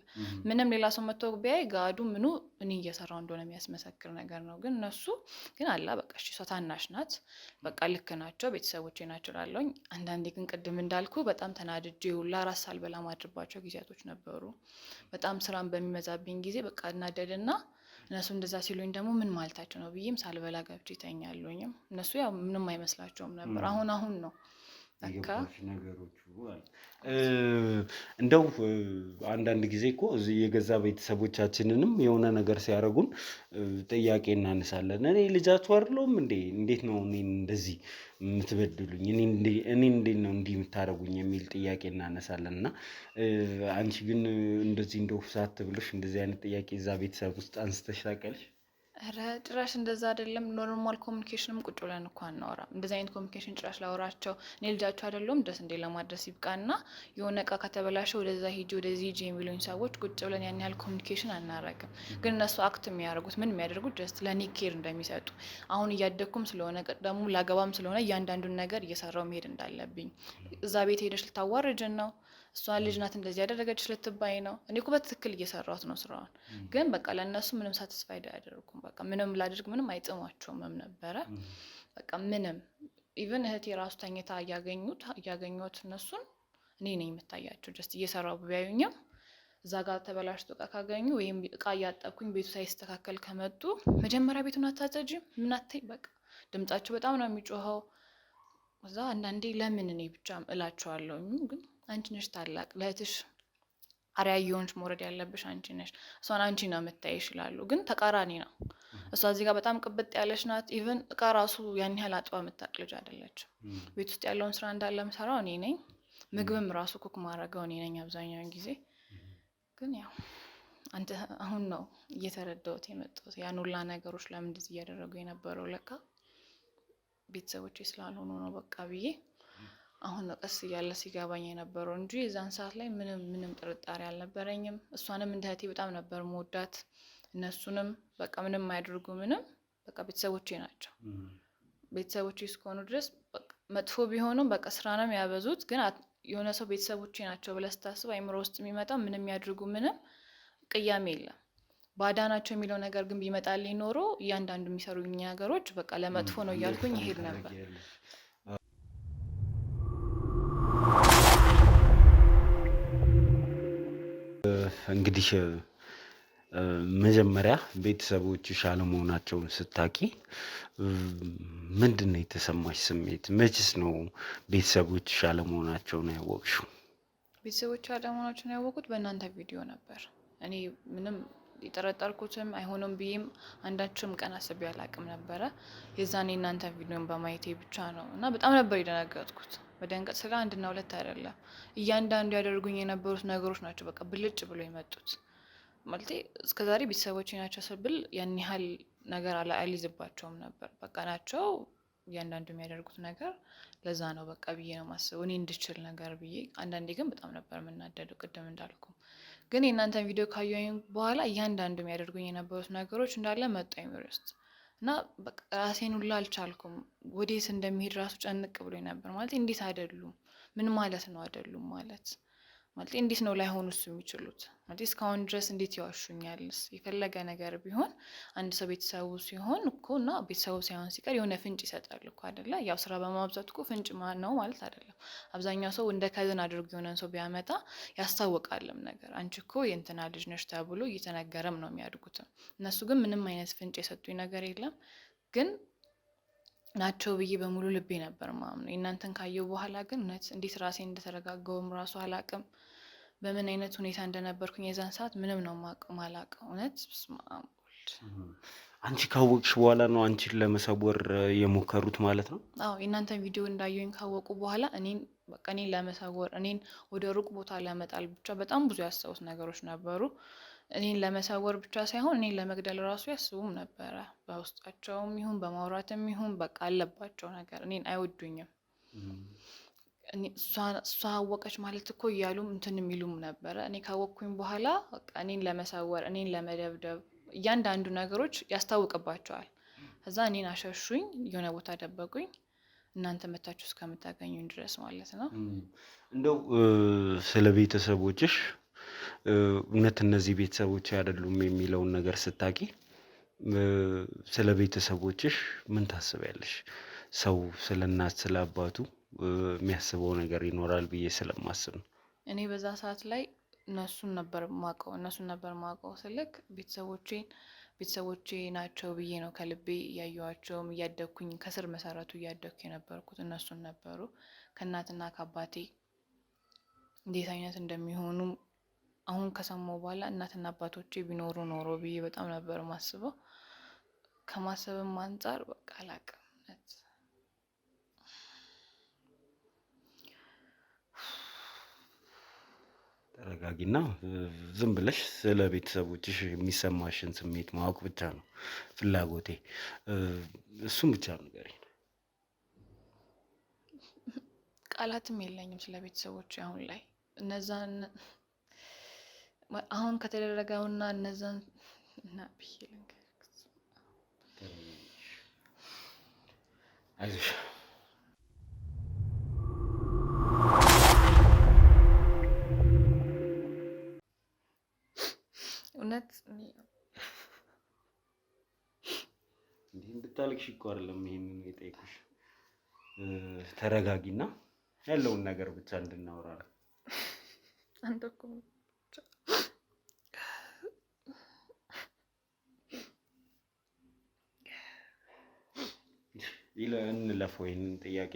ምንም ሌላ ሰው መጥቶ ቢያይ ጋዱ ምኑ እኔ እየሰራው እንደሆነ የሚያስመሰክር ነገር ነው። ግን እነሱ ግን አላ በቃ እሺ እሷ ታናሽ ናት በቃ ልክ ናቸው ቤተሰቦቼ ናቸው ላለውኝ። አንዳንዴ ግን ቅድም እንዳልኩ በጣም ተናድጄ ሁላ ራስ ሳልበላ ማድርባቸው ጊዜያቶች ነበሩ። በጣም ስራን በሚመዛብኝ ጊዜ በቃ እናደድና እነሱ እንደዛ ሲሉኝ ደግሞ ምን ማለታቸው ነው ብዬም ሳልበላ ገብቼ ተኛለሁኝም። እነሱ ያው ምንም አይመስላቸውም ነበር። አሁን ነው በቃ ነገሮቹ እንደው አንዳንድ ጊዜ እኮ የገዛ ቤተሰቦቻችንንም የሆነ ነገር ሲያደርጉን ጥያቄ እናነሳለን። እኔ ልጃችሁ አይደለሁም እንዴ? እንዴት ነው እኔን እንደዚህ የምትበድሉኝ? እኔ እንዴት ነው እንዲህ የምታደርጉኝ የሚል ጥያቄ እናነሳለን። እና አንቺ ግን እንደዚህ እንደው ሳት ብሎሽ እንደዚህ አይነት ጥያቄ እዛ ቤተሰብ ውስጥ አንስተሽ ታውቂያለሽ? ኧረ ጭራሽ እንደዛ አይደለም። ኖርማል ኮሚኒኬሽንም ቁጭ ብለን እኮ አናወራም። እንደዚህ አይነት ኮሚኒኬሽን ጭራሽ ላወራቸው እኔ ልጃቸው አይደለሁም ድረስ እንዴ ለማድረስ ይብቃና የሆነ እቃ ከተበላሸ ወደዛ ሂጂ ወደዚህ ሂጂ የሚሉኝ ሰዎች ቁጭ ብለን ያን ያህል ኮሚኒኬሽን አናረግም። ግን እነሱ አክት የሚያደርጉት ምን የሚያደርጉት ጀስት ለእኔ ኬር እንደሚሰጡ አሁን እያደግኩም ስለሆነ ደግሞ ላገባም ስለሆነ እያንዳንዱን ነገር እየሰራው መሄድ እንዳለብኝ እዛ ቤት ሄደሽ ልታዋርጅን ነው እሷ ልጅ ናት እንደዚህ ያደረገች ልትባይ ነው። እኔ እኮ በትክክል እየሰራሁት ነው ስራውን። ግን በቃ ለእነሱ ምንም ሳቲስፋይድ አያደርጉም። በቃ ምንም ላድርግ ምንም አይጥማቸውም ነበረ። በቃ ምንም ኢቨን እህቴ የራሱ ተኝታ እያገኙት እነሱን እኔ ነኝ የምታያቸው። ጀስት እየሰራው ቢያዩኝም እዛ ጋር ተበላሽቶ እቃ ካገኙ ወይም እቃ እያጠብኩኝ ቤቱ ሳይስተካከል ከመጡ መጀመሪያ ቤቱን አታጸጂም ምን አትይ በቃ ድምጻቸው በጣም ነው የሚጮኸው። እዛ አንዳንዴ ለምን እኔ ብቻ እላቸዋለሁ ግን አንቺ ነሽ ታላቅ ለእህትሽ አርአያ እየሆንሽ መውረድ ያለብሽ አንቺ ነሽ። እሷን አንቺ ነው የምታይሽ ይላሉ። ግን ተቃራኒ ነው። እሷ እዚህ ጋር በጣም ቅብጥ ያለች ናት። ኢቨን እቃ ራሱ ያን ያህል አጥባ የምታውቅ ልጅ አይደለችም። ቤት ውስጥ ያለውን ስራ እንዳለ የምሰራው እኔ ነኝ። ምግብም ራሱ ኩክ ማድረገው እኔ ነኝ አብዛኛውን ጊዜ። ግን ያው አንተ አሁን ነው እየተረዳሁት የመጣሁት ያን ሁላ ነገሮች ለምን እንደዚህ እያደረጉ የነበረው ለካ ቤተሰቦቼ ስላልሆኑ ነው በቃ ብዬ አሁን ቀስ እያለ ሲገባኝ የነበረው እንጂ የዛን ሰዓት ላይ ምንም ጥርጣሬ አልነበረኝም። እሷንም እንደ እህቴ በጣም ነበር መወዳት። እነሱንም በቃ ምንም አያደርጉ ምንም በቃ ቤተሰቦቼ ናቸው። ቤተሰቦቼ እስከሆኑ ድረስ መጥፎ ቢሆኑም በቃ ስራ ነው የሚያበዙት። ግን የሆነ ሰው ቤተሰቦቼ ናቸው ብለህ ስታስብ አይምሮ ውስጥ የሚመጣው ምንም ያድርጉ ምንም ቅያሜ የለም። ባዳ ናቸው የሚለው ነገር ግን ቢመጣልኝ ኖሮ እያንዳንዱ የሚሰሩኝ ነገሮች በቃ ለመጥፎ ነው እያልኩኝ ይሄድ ነበር። እንግዲህ መጀመሪያ ቤተሰቦችሽ አለመሆናቸውን ስታቂ ምንድን ነው የተሰማሽ ስሜት? መችስ ነው ቤተሰቦችሽ አለመሆናቸውን ያወቅሽው? ቤተሰቦች አለመሆናቸውን ያወቁት በእናንተ ቪዲዮ ነበር። እኔ ምንም የጠረጠርኩትም አይሆንም ብዬም አንዳችም ቀን አስቤ አላቅም ነበረ። የዛኔ እናንተ ቪዲዮን በማየቴ ብቻ ነው እና በጣም ነበር የደነገጥኩት። በደንቀት ስለ አንድና ሁለት አይደለም እያንዳንዱ ያደርጉኝ የነበሩት ነገሮች ናቸው በቃ ብልጭ ብሎ የመጡት። ማለቴ እስከዛሬ ቤተሰቦቼ ናቸው ስብል ያን ያህል ነገር አልይዝባቸውም ነበር። በቃ ናቸው እያንዳንዱ የሚያደርጉት ነገር ለዛ ነው በቃ ብዬ ነው ማስበው እኔ እንድችል ነገር ብዬ። አንዳንዴ ግን በጣም ነበር የምናደደው ቅድም እንዳልኩ። ግን የእናንተን ቪዲዮ ካየሁኝ በኋላ እያንዳንዱ የሚያደርጉኝ የነበሩት ነገሮች እንዳለ መጡ አይምሮ ውስጥ እና በቃ ራሴን ሁላ አልቻልኩም። ወዴት እንደሚሄድ ራሱ ጨንቅ ብሎኝ ነበር። ማለት እንዴት አይደሉም ምን ማለት ነው አይደሉም ማለት እንዴት ነው ላይሆኑስ የሚችሉት? ማለት እስካሁን ድረስ እንዴት ይዋሹኛልስ? የፈለገ ነገር ቢሆን አንድ ሰው ቤተሰቡ ሲሆን እኮ እና ቤተሰቡ ሳይሆን ሲቀር የሆነ ፍንጭ ይሰጣል እኮ አይደለ? ያው ስራ በማብዛት እኮ ፍንጭ ነው ማለት አይደለም። አብዛኛው ሰው እንደ ከዝን አድርጎ የሆነን ሰው ቢያመጣ ያስታውቃልም ነገር። አንቺ እኮ የእንትና ልጅ ነሽ ተብሎ እየተነገረም ነው የሚያድጉትም። እነሱ ግን ምንም አይነት ፍንጭ የሰጡኝ ነገር የለም። ግን ናቸው ብዬ በሙሉ ልቤ ነበር ማምነው። እናንተን ካየው በኋላ ግን እውነት እንዴት ራሴን እንደተረጋጋውም ራሱ አላቅም። በምን አይነት ሁኔታ እንደነበርኩኝ የዛን ሰዓት ምንም ነው ማላቀው። እውነት አንቺ ካወቅሽ በኋላ ነው አንቺን ለመሰወር የሞከሩት ማለት ነው? አዎ የእናንተን ቪዲዮ እንዳየኝ ካወቁ በኋላ እኔን ለመሰወር እኔን ወደ ሩቅ ቦታ ለመጣል ብቻ በጣም ብዙ ያሰቡት ነገሮች ነበሩ። እኔን ለመሰወር ብቻ ሳይሆን እኔን ለመግደል ራሱ ያስቡም ነበረ። በውስጣቸውም ይሁን በማውራትም ይሁን በቃ አለባቸው ነገር። እኔን አይወዱኝም። እሷ አወቀች ማለት እኮ እያሉም እንትን የሚሉም ነበረ። እኔ ካወቅኩኝ በኋላ በቃ እኔን ለመሰወር እኔን ለመደብደብ እያንዳንዱ ነገሮች ያስታውቅባቸዋል። ከዛ እኔን አሸሹኝ፣ የሆነ ቦታ ደበቁኝ። እናንተ መታችሁ እስከምታገኙኝ ድረስ ማለት ነው። እንደው ስለ ቤተሰቦችሽ እውነት እነዚህ ቤተሰቦች አይደሉም የሚለውን ነገር ስታቂ ስለ ቤተሰቦችሽ ምን ታስቢያለሽ? ሰው ስለ እናት ስለ አባቱ የሚያስበው ነገር ይኖራል ብዬ ስለማስብ ነው። እኔ በዛ ሰዓት ላይ እነሱን ነበር ማውቀው ስልክ ቤተሰቦቼ ናቸው ብዬ ነው ከልቤ እያየኋቸውም እያደግኩኝ ከስር መሰረቱ እያደግኩ የነበርኩት እነሱን ነበሩ። ከእናትና ከአባቴ እንዴት አይነት እንደሚሆኑ አሁን ከሰማሁ በኋላ እናትና አባቶቼ ቢኖሩ ኖሮ ብዬ በጣም ነበር ማስበው። ከማሰብም አንጻር በቃ አላቅም። ተረጋጊና ዝም ብለሽ ስለ ቤተሰቦችሽ የሚሰማሽን ስሜት ማወቅ ብቻ ነው ፍላጎቴ። እሱም ብቻ ንገሪኝ። ቃላትም የለኝም ስለ ቤተሰቦቼ አሁን ላይ እነዛን አሁን ከተደረገውና እነዛን እና ብዬ ልንገርሽ። አይዞሽ እውነት እንዲህ እንድታለቅሽ እኮ አይደለም ይሄንን የጠየኩሽ። ተረጋጊና ያለውን ነገር ብቻ እንድናወራ ነው። አንተ እኮ እንለፍ ወይንም ጥያቄ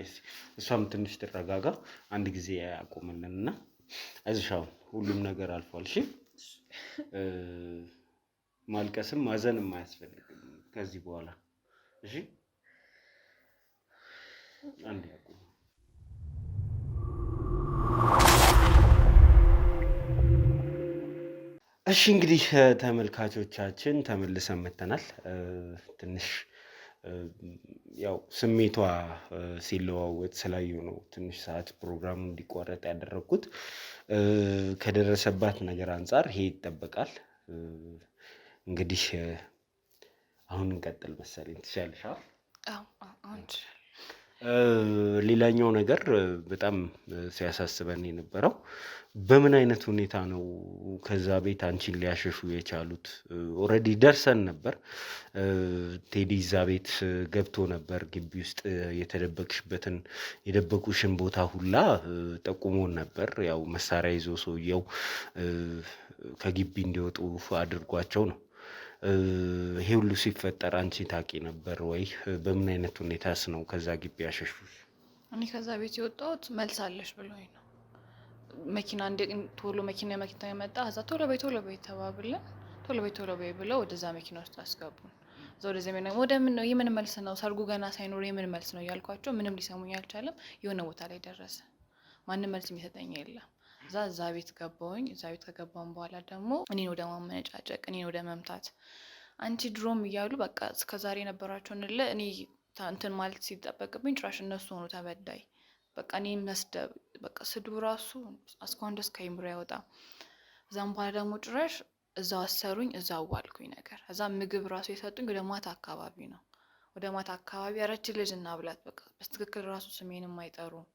እሷም ትንሽ ትረጋጋ፣ አንድ ጊዜ ያቆምልንና አይዞሽ አሁን ሁሉም ነገር አልፏል። እሺ ማልቀስም ማዘንም አያስፈልግም ከዚህ በኋላ እሺ። አንድ ያቆም። እሺ እንግዲህ ተመልካቾቻችን ተመልሰን መጥተናል። ትንሽ ያው ስሜቷ ሲለዋወጥ ስላየሁ ነው ትንሽ ሰዓት ፕሮግራሙ እንዲቋረጥ ያደረኩት። ከደረሰባት ነገር አንጻር ይሄ ይጠበቃል። እንግዲህ አሁን እንቀጥል መሰለኝ። ትችያለሽ? አሁን ሌላኛው ነገር በጣም ሲያሳስበን የነበረው በምን አይነት ሁኔታ ነው ከዛ ቤት አንቺን ሊያሸሹ የቻሉት? ኦልሬዲ ደርሰን ነበር። ቴዲ እዛ ቤት ገብቶ ነበር። ግቢ ውስጥ የተደበቅሽበትን የደበቁሽን ቦታ ሁላ ጠቁሞን ነበር። ያው መሳሪያ ይዞ ሰውየው ከግቢ እንዲወጡ አድርጓቸው ነው። ይሄ ሁሉ ሲፈጠር አንቺ ታውቂ ነበር ወይ? በምን አይነት ሁኔታስ ነው ከዛ ግቢ ያሸሹሽ? እኔ ከዛ ቤት የወጣሁት መልስ አለሽ ብሎኝ ነው። መኪና መኪና የመጣ እዛ ቶሎ በይ ተባብለን ቶሎ በይ ብለው ወደዛ መኪና ውስጥ አስገቡን። እዛ ወደዚህ ወደ ምን ነው የምን መልስ ነው? ሰርጉ ገና ሳይኖር የምን መልስ ነው እያልኳቸው ምንም ሊሰሙኝ አልቻለም። የሆነ ቦታ ላይ ደረሰ። ማንም መልስ የሚሰጠኝ የለም። እዛ ቤት ገባሁኝ። እዛ ቤት ከገባን በኋላ ደግሞ እኔን ወደ ማመነጫጨቅ፣ እኔን ወደ መምታት አንቺ ድሮም እያሉ በቃ እስከዛሬ የነበራቸውን እኔ እንትን ማለት ሲጠበቅብኝ ጭራሽ እነሱ ሆኑ ተበዳይ። በቃ እኔ መስደብ በቃ ስድቡ ራሱ እስካሁን ድረስ ከአይምሮ አይወጣም። እዛም በኋላ ደግሞ ጭራሽ እዛው አሰሩኝ፣ እዛው ዋልኩኝ ነገር። እዛ ምግብ ራሱ የሰጡኝ ወደ ማታ አካባቢ ነው። ወደ ማታ አካባቢ ረች ልጅ እናብላት በቃ በትክክል ራሱ ስሜንም አይጠሩም።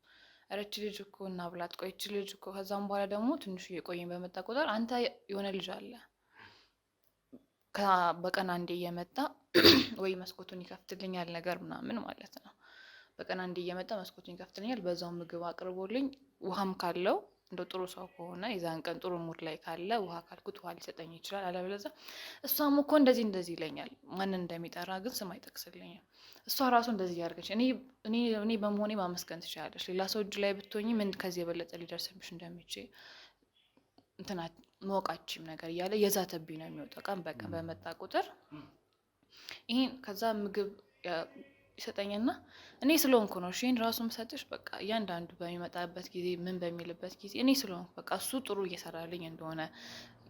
ረች ልጅ እኮ እናብላት፣ ቆይች ልጅ እኮ። ከዛም በኋላ ደግሞ ትንሹ የቆየኝ በመጣ ቁጥር አንተ የሆነ ልጅ አለ በቀን አንዴ እየመጣ ወይ መስኮቱን ይከፍትልኛል ነገር ምናምን ማለት ነው። በቀን አንዴ እየመጣ መስኮቱን ይከፍትልኛል፣ በዛው ምግብ አቅርቦልኝ ውሃም ካለው እንደው ጥሩ ሰው ከሆነ የዛን ቀን ጥሩ ሙድ ላይ ካለ ውሃ ካልኩት ውሃ ሊሰጠኝ ይችላል። አለበለዚያ እሷም እኮ እንደዚህ እንደዚህ ይለኛል። ማንን እንደሚጠራ ግን ስም አይጠቅስልኝም። እሷ ራሱ እንደዚህ ያደርገች። እኔ በመሆኔ ማመስገን ትችላለች። ሌላ ሰው እጅ ላይ ብትሆኚ ምን ከዚህ የበለጠ ሊደርስብሽ እንደሚችል እንትና መወቃችም ነገር እያለ የዛተብኝ ነው የሚወጣው ቀን በቀን በመጣ ቁጥር። ይሄን ከዛ ምግብ ይሰጠኝና እኔ ስለሆንኩ ነው እሺን ራሱ ምሰጥሽ በቃ እያንዳንዱ በሚመጣበት ጊዜ ምን በሚልበት ጊዜ እኔ ስለሆንኩ በቃ እሱ ጥሩ እየሰራልኝ እንደሆነ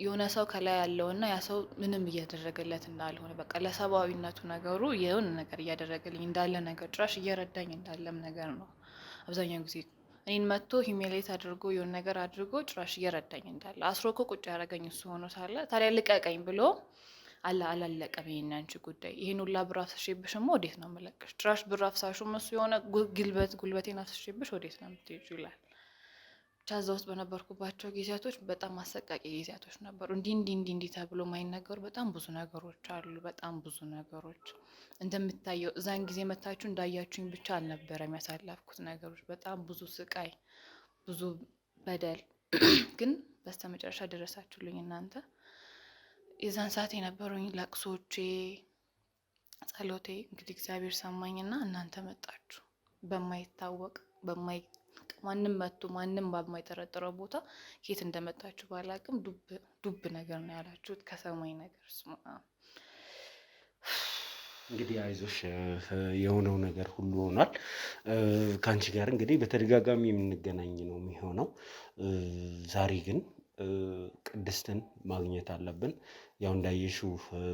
የሆነ ሰው ከላይ ያለውና ያ ሰው ምንም እያደረገለት እንዳልሆነ በቃ ለሰብአዊነቱ ነገሩ የሆነ ነገር እያደረገልኝ እንዳለ ነገር ጭራሽ እየረዳኝ እንዳለም ነገር ነው። አብዛኛው ጊዜ እኔን መጥቶ ሂሜሌት አድርጎ የሆነ ነገር አድርጎ ጭራሽ እየረዳኝ እንዳለ አስሮ እኮ ቁጭ ያደረገኝ እሱ ሆኖ ሳለ ታዲያ ልቀቀኝ ብሎ አላለቀም ይሄን አንቺ ጉዳይ። ይሄን ሁላ ብር አፍስሼብሽማ ወዴት ነው የምለቅሽ? ጭራሽ ብር አፍሳሹም እሱ የሆነ ጉልበቴን አፍስሼብሽ ወዴት ነው የምትሄጂው ይላል። ብቻ እዛ ውስጥ በነበርኩባቸው ጊዜያቶች በጣም አሰቃቂ ጊዜያቶች ነበሩ። እንዲህ ተብሎ ማይነገሩ በጣም ብዙ ነገሮች አሉ። በጣም ብዙ ነገሮች እንደምታየው እዛን ጊዜ መታችሁ እንዳያችሁኝ ብቻ አልነበረም ያሳለፍኩት ነገሮች። በጣም ብዙ ስቃይ፣ ብዙ በደል ግን በስተመጨረሻ ደረሳችሁልኝ እናንተ። የዛን ሰዓት የነበሩኝ ለቅሶቼ፣ ጸሎቴ እንግዲህ እግዚአብሔር ሰማኝና እናንተ መጣችሁ። በማይታወቅ ማንም መጥቶ ማንም በማይጠረጥረው ቦታ የት እንደመጣችሁ ባላቅም ዱብ ነገር ነው ያላችሁት ከሰማይ ነገር። እንግዲህ አይዞሽ የሆነው ነገር ሁሉ ሆኗል። ከአንቺ ጋር እንግዲህ በተደጋጋሚ የምንገናኝ ነው የሚሆነው። ዛሬ ግን ቅድስትን ማግኘት አለብን። ያው እንዳየሽው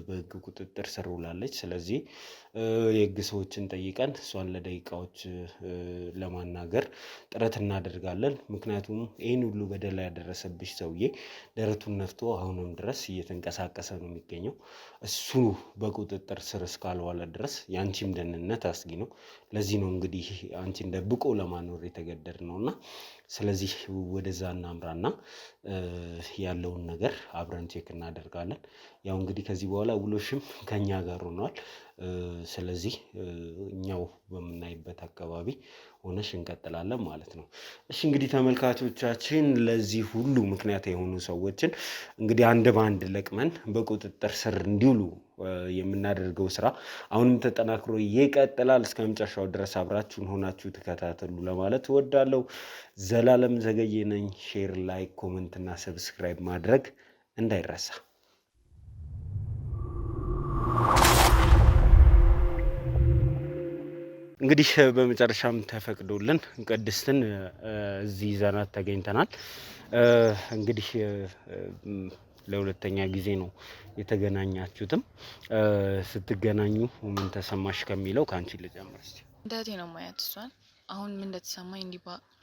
በህግ ቁጥጥር ስር ውላለች። ስለዚህ የህግ ሰዎችን ጠይቀን እሷን ለደቂቃዎች ለማናገር ጥረት እናደርጋለን። ምክንያቱም ይህን ሁሉ በደል ያደረሰብሽ ሰውዬ ደረቱን ነፍቶ አሁንም ድረስ እየተንቀሳቀሰ ነው የሚገኘው። እሱ በቁጥጥር ስር እስካልዋለ ድረስ የአንቺም ደህንነት አስጊ ነው። ለዚህ ነው እንግዲህ አንቺን ደብቆ ለማኖር የተገደድ ነውና ስለዚህ ወደዛ እናምራና ያለውን ነገር አብረን ቼክ እናደርጋለን። ያው እንግዲህ ከዚህ በኋላ ውሎሽም ከኛ ጋር ሆኗል። ስለዚህ እኛው በምናይበት አካባቢ ሆነሽ እንቀጥላለን ማለት ነው። እሺ እንግዲህ ተመልካቾቻችን ለዚህ ሁሉ ምክንያት የሆኑ ሰዎችን እንግዲህ አንድ ባንድ ለቅመን በቁጥጥር ስር እንዲውሉ የምናደርገው ስራ አሁንም ተጠናክሮ ይቀጥላል። እስከ መጨረሻው ድረስ አብራችሁን ሆናችሁ ተከታተሉ ለማለት እወዳለሁ። ዘላለም ዘገየ ነኝ። ሼር፣ ላይክ፣ ኮሜንት እና ሰብስክራይብ ማድረግ እንዳይረሳ። እንግዲህ በመጨረሻም ተፈቅዶልን ቅድስትን እዚህ ይዘናት ተገኝተናል። እንግዲህ ለሁለተኛ ጊዜ ነው የተገናኛችሁትም። ስትገናኙ ምን ተሰማሽ ከሚለው ከአንቺ ልጀምር እስቲ። እንደቴ ነው ማያት እሷን አሁን ምን እንደተሰማኝ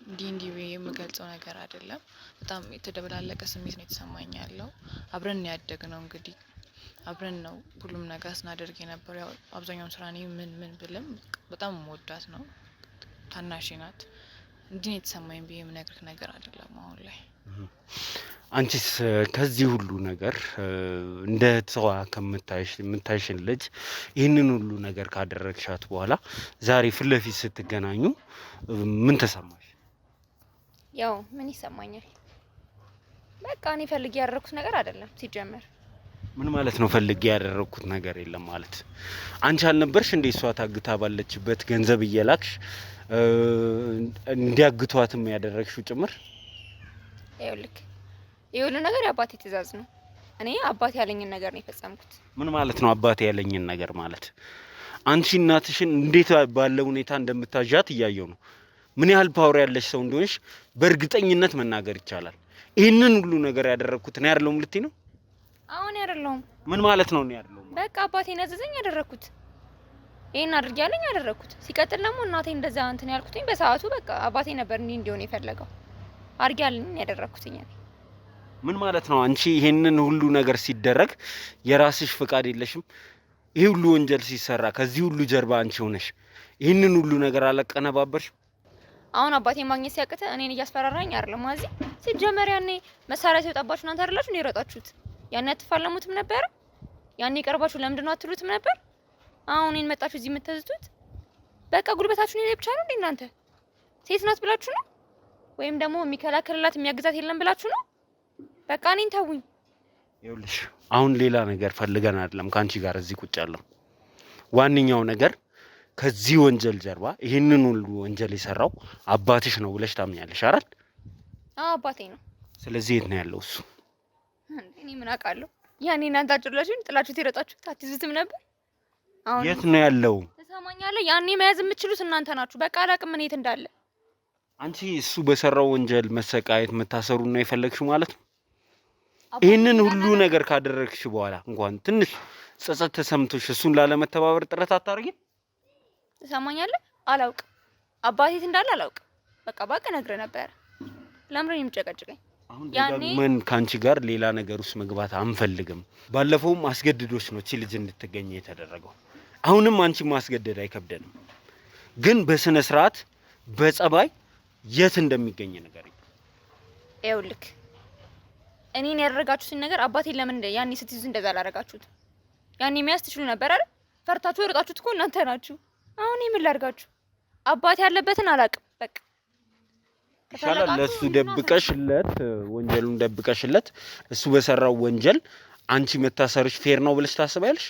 እንዲህ የምገልጸው ነገር አይደለም። በጣም የተደበላለቀ ስሜት ነው የተሰማኝ ያለው። አብረን ያደግነው እንግዲህ አብረን ነው ሁሉም ነገር ስናደርግ የነበረው። ያው አብዛኛውን ስራ እኔ ምን ብልም በጣም ወዳት ነው። ታናሽ ናት። እንዲህ የተሰማኝ ብዬ የምነግርህ ነገር አይደለም አሁን ላይ። አንቺስ ከዚህ ሁሉ ነገር እንደ ተዋ ከምታይሽን ልጅ ይህንን ሁሉ ነገር ካደረግሻት በኋላ ዛሬ ፊት ለፊት ስትገናኙ ምን ተሰማሽ? ያው ምን ይሰማኛል? በቃ እኔ ፈልጌ ያደረኩት ነገር አይደለም ሲጀመር። ምን ማለት ነው ፈልጌ ያደረኩት ነገር የለም ማለት? አንቺ አልነበርሽ እንደ እሷ ታግታ ባለችበት ገንዘብ እየላክሽ እንዲያግቷትም ያደረግሽው ጭምር? ይኸውልህ ነገር የአባቴ ትእዛዝ ነው። እኔ አባቴ ያለኝን ነገር ነው የፈጸምኩት። ምን ማለት ነው አባቴ ያለኝን ነገር ማለት? አንቺ እናትሽን እንዴት ባለ ሁኔታ እንደምታዣት እያየው ነው። ምን ያህል ፓወር ያለሽ ሰው እንደሆንሽ በእርግጠኝነት መናገር ይቻላል። ይህንን ሁሉ ነገር ያደረኩት እኔ አይደለሁም ልትይ ነው? አሁን አይደለሁም። ምን ማለት ነው እኔ አይደለሁም? በቃ አባቴ ያዘዘኝ ያደረኩት። ይሄን አድርጊ ያለኝ ያደረኩት። ሲቀጥል ደግሞ እናቴ እንደዛ እንትን ያልኩትኝ በሰዓቱ በቃ አባቴ ነበር እንዲሆን የፈለገው። አድርጊ ያለኝ ያደረኩትኝ። ምን ማለት ነው? አንቺ ይሄንን ሁሉ ነገር ሲደረግ የራስሽ ፍቃድ የለሽም? ይሄ ሁሉ ወንጀል ሲሰራ ከዚህ ሁሉ ጀርባ አንቺ ሆነሽ ይሄንን ሁሉ ነገር አላቀነባበርሽ? አሁን አባቴ ማግኘት ሲያቅተ እኔን እያስፈራራኝ አይደለም ማዚ። ሲጀመር ያኔ መሳሪያ ሲወጣባችሁ እናንተ አይደላችሁ እንዴ የሮጣችሁት? ያኔ አትፋለሙትም ነበር? ያኔ ቀርባችሁ ለምንድን ነው አትሉትም ነበር? አሁን እኔን መጣችሁ እዚህ የምትዝቱት? በቃ ጉልበታችሁን ይሄ ብቻ ነው እንዴ እናንተ? ሴት ናት ብላችሁ ነው? ወይም ደግሞ የሚከላከልላት የሚያግዛት የለም ብላችሁ ነው? በቃ እኔን ተውኝ። ይኸውልሽ አሁን ሌላ ነገር ፈልገን አይደለም ካንቺ ጋር እዚህ ቁጭ ያለው። ዋንኛው ነገር ከዚህ ወንጀል ጀርባ ይሄንን ሁሉ ወንጀል የሰራው አባትሽ ነው ብለሽ ታምኛለሽ አይደል? አዎ አባቴ ነው። ስለዚህ የት ነው ያለው እሱ? እኔ ምን አውቃለሁ? ያኔ እናንተ አጭላችሁን ጥላችሁት የሮጣችሁት አትይዙትም ነበር? አሁን የት ነው ያለው? ተሰማኛለህ? ያኔ መያዝ የምትችሉት እናንተ ናችሁ። በቃ አላቅም እኔ የት እንዳለ። አንቺ እሱ በሰራው ወንጀል መሰቃየት መታሰሩ ነው የፈለግሽው ማለት ነው? ይሄንን ሁሉ ነገር ካደረግሽ በኋላ እንኳን ትንሽ ጸጸት ተሰምቶሽ እሱን ላለመተባበር ጥረት አታርጊም? ተሰማኛለህ? አላውቅም። አባቴ የት እንዳለ አላውቅም። በቃ ነግሬህ ነበር። ለምንድን ነው የምጨቀጭቀኝ? አሁን ደግመን ካንቺ ጋር ሌላ ነገር ውስጥ መግባት አንፈልግም። ባለፈውም አስገድዶች ነው እቺ ልጅ እንድትገኝ የተደረገው። አሁንም አንቺ ማስገደድ አይከብደንም፣ ግን በስነ ስርዓት በጸባይ የት እንደሚገኝ ነገር ይኸውልህ እኔን ያደረጋችሁትን ነገር አባቴ ለምን ያኔ ስትይዙ እንደዛ አላደረጋችሁት? ያኔ የሚያስ ትችሉ ነበር አይደል? ፈርታችሁ ወርጣችሁት እኮ እናንተ ናችሁ። አሁን ምን ላድርጋችሁ? አባቴ ያለበትን አላውቅም። በቃ ይሻላል ለሱ ደብቀሽለት፣ ወንጀሉን ደብቀሽለት እሱ በሰራው ወንጀል አንቺ መታሰርሽ ፌር ነው ብለሽ ታስባለሽ?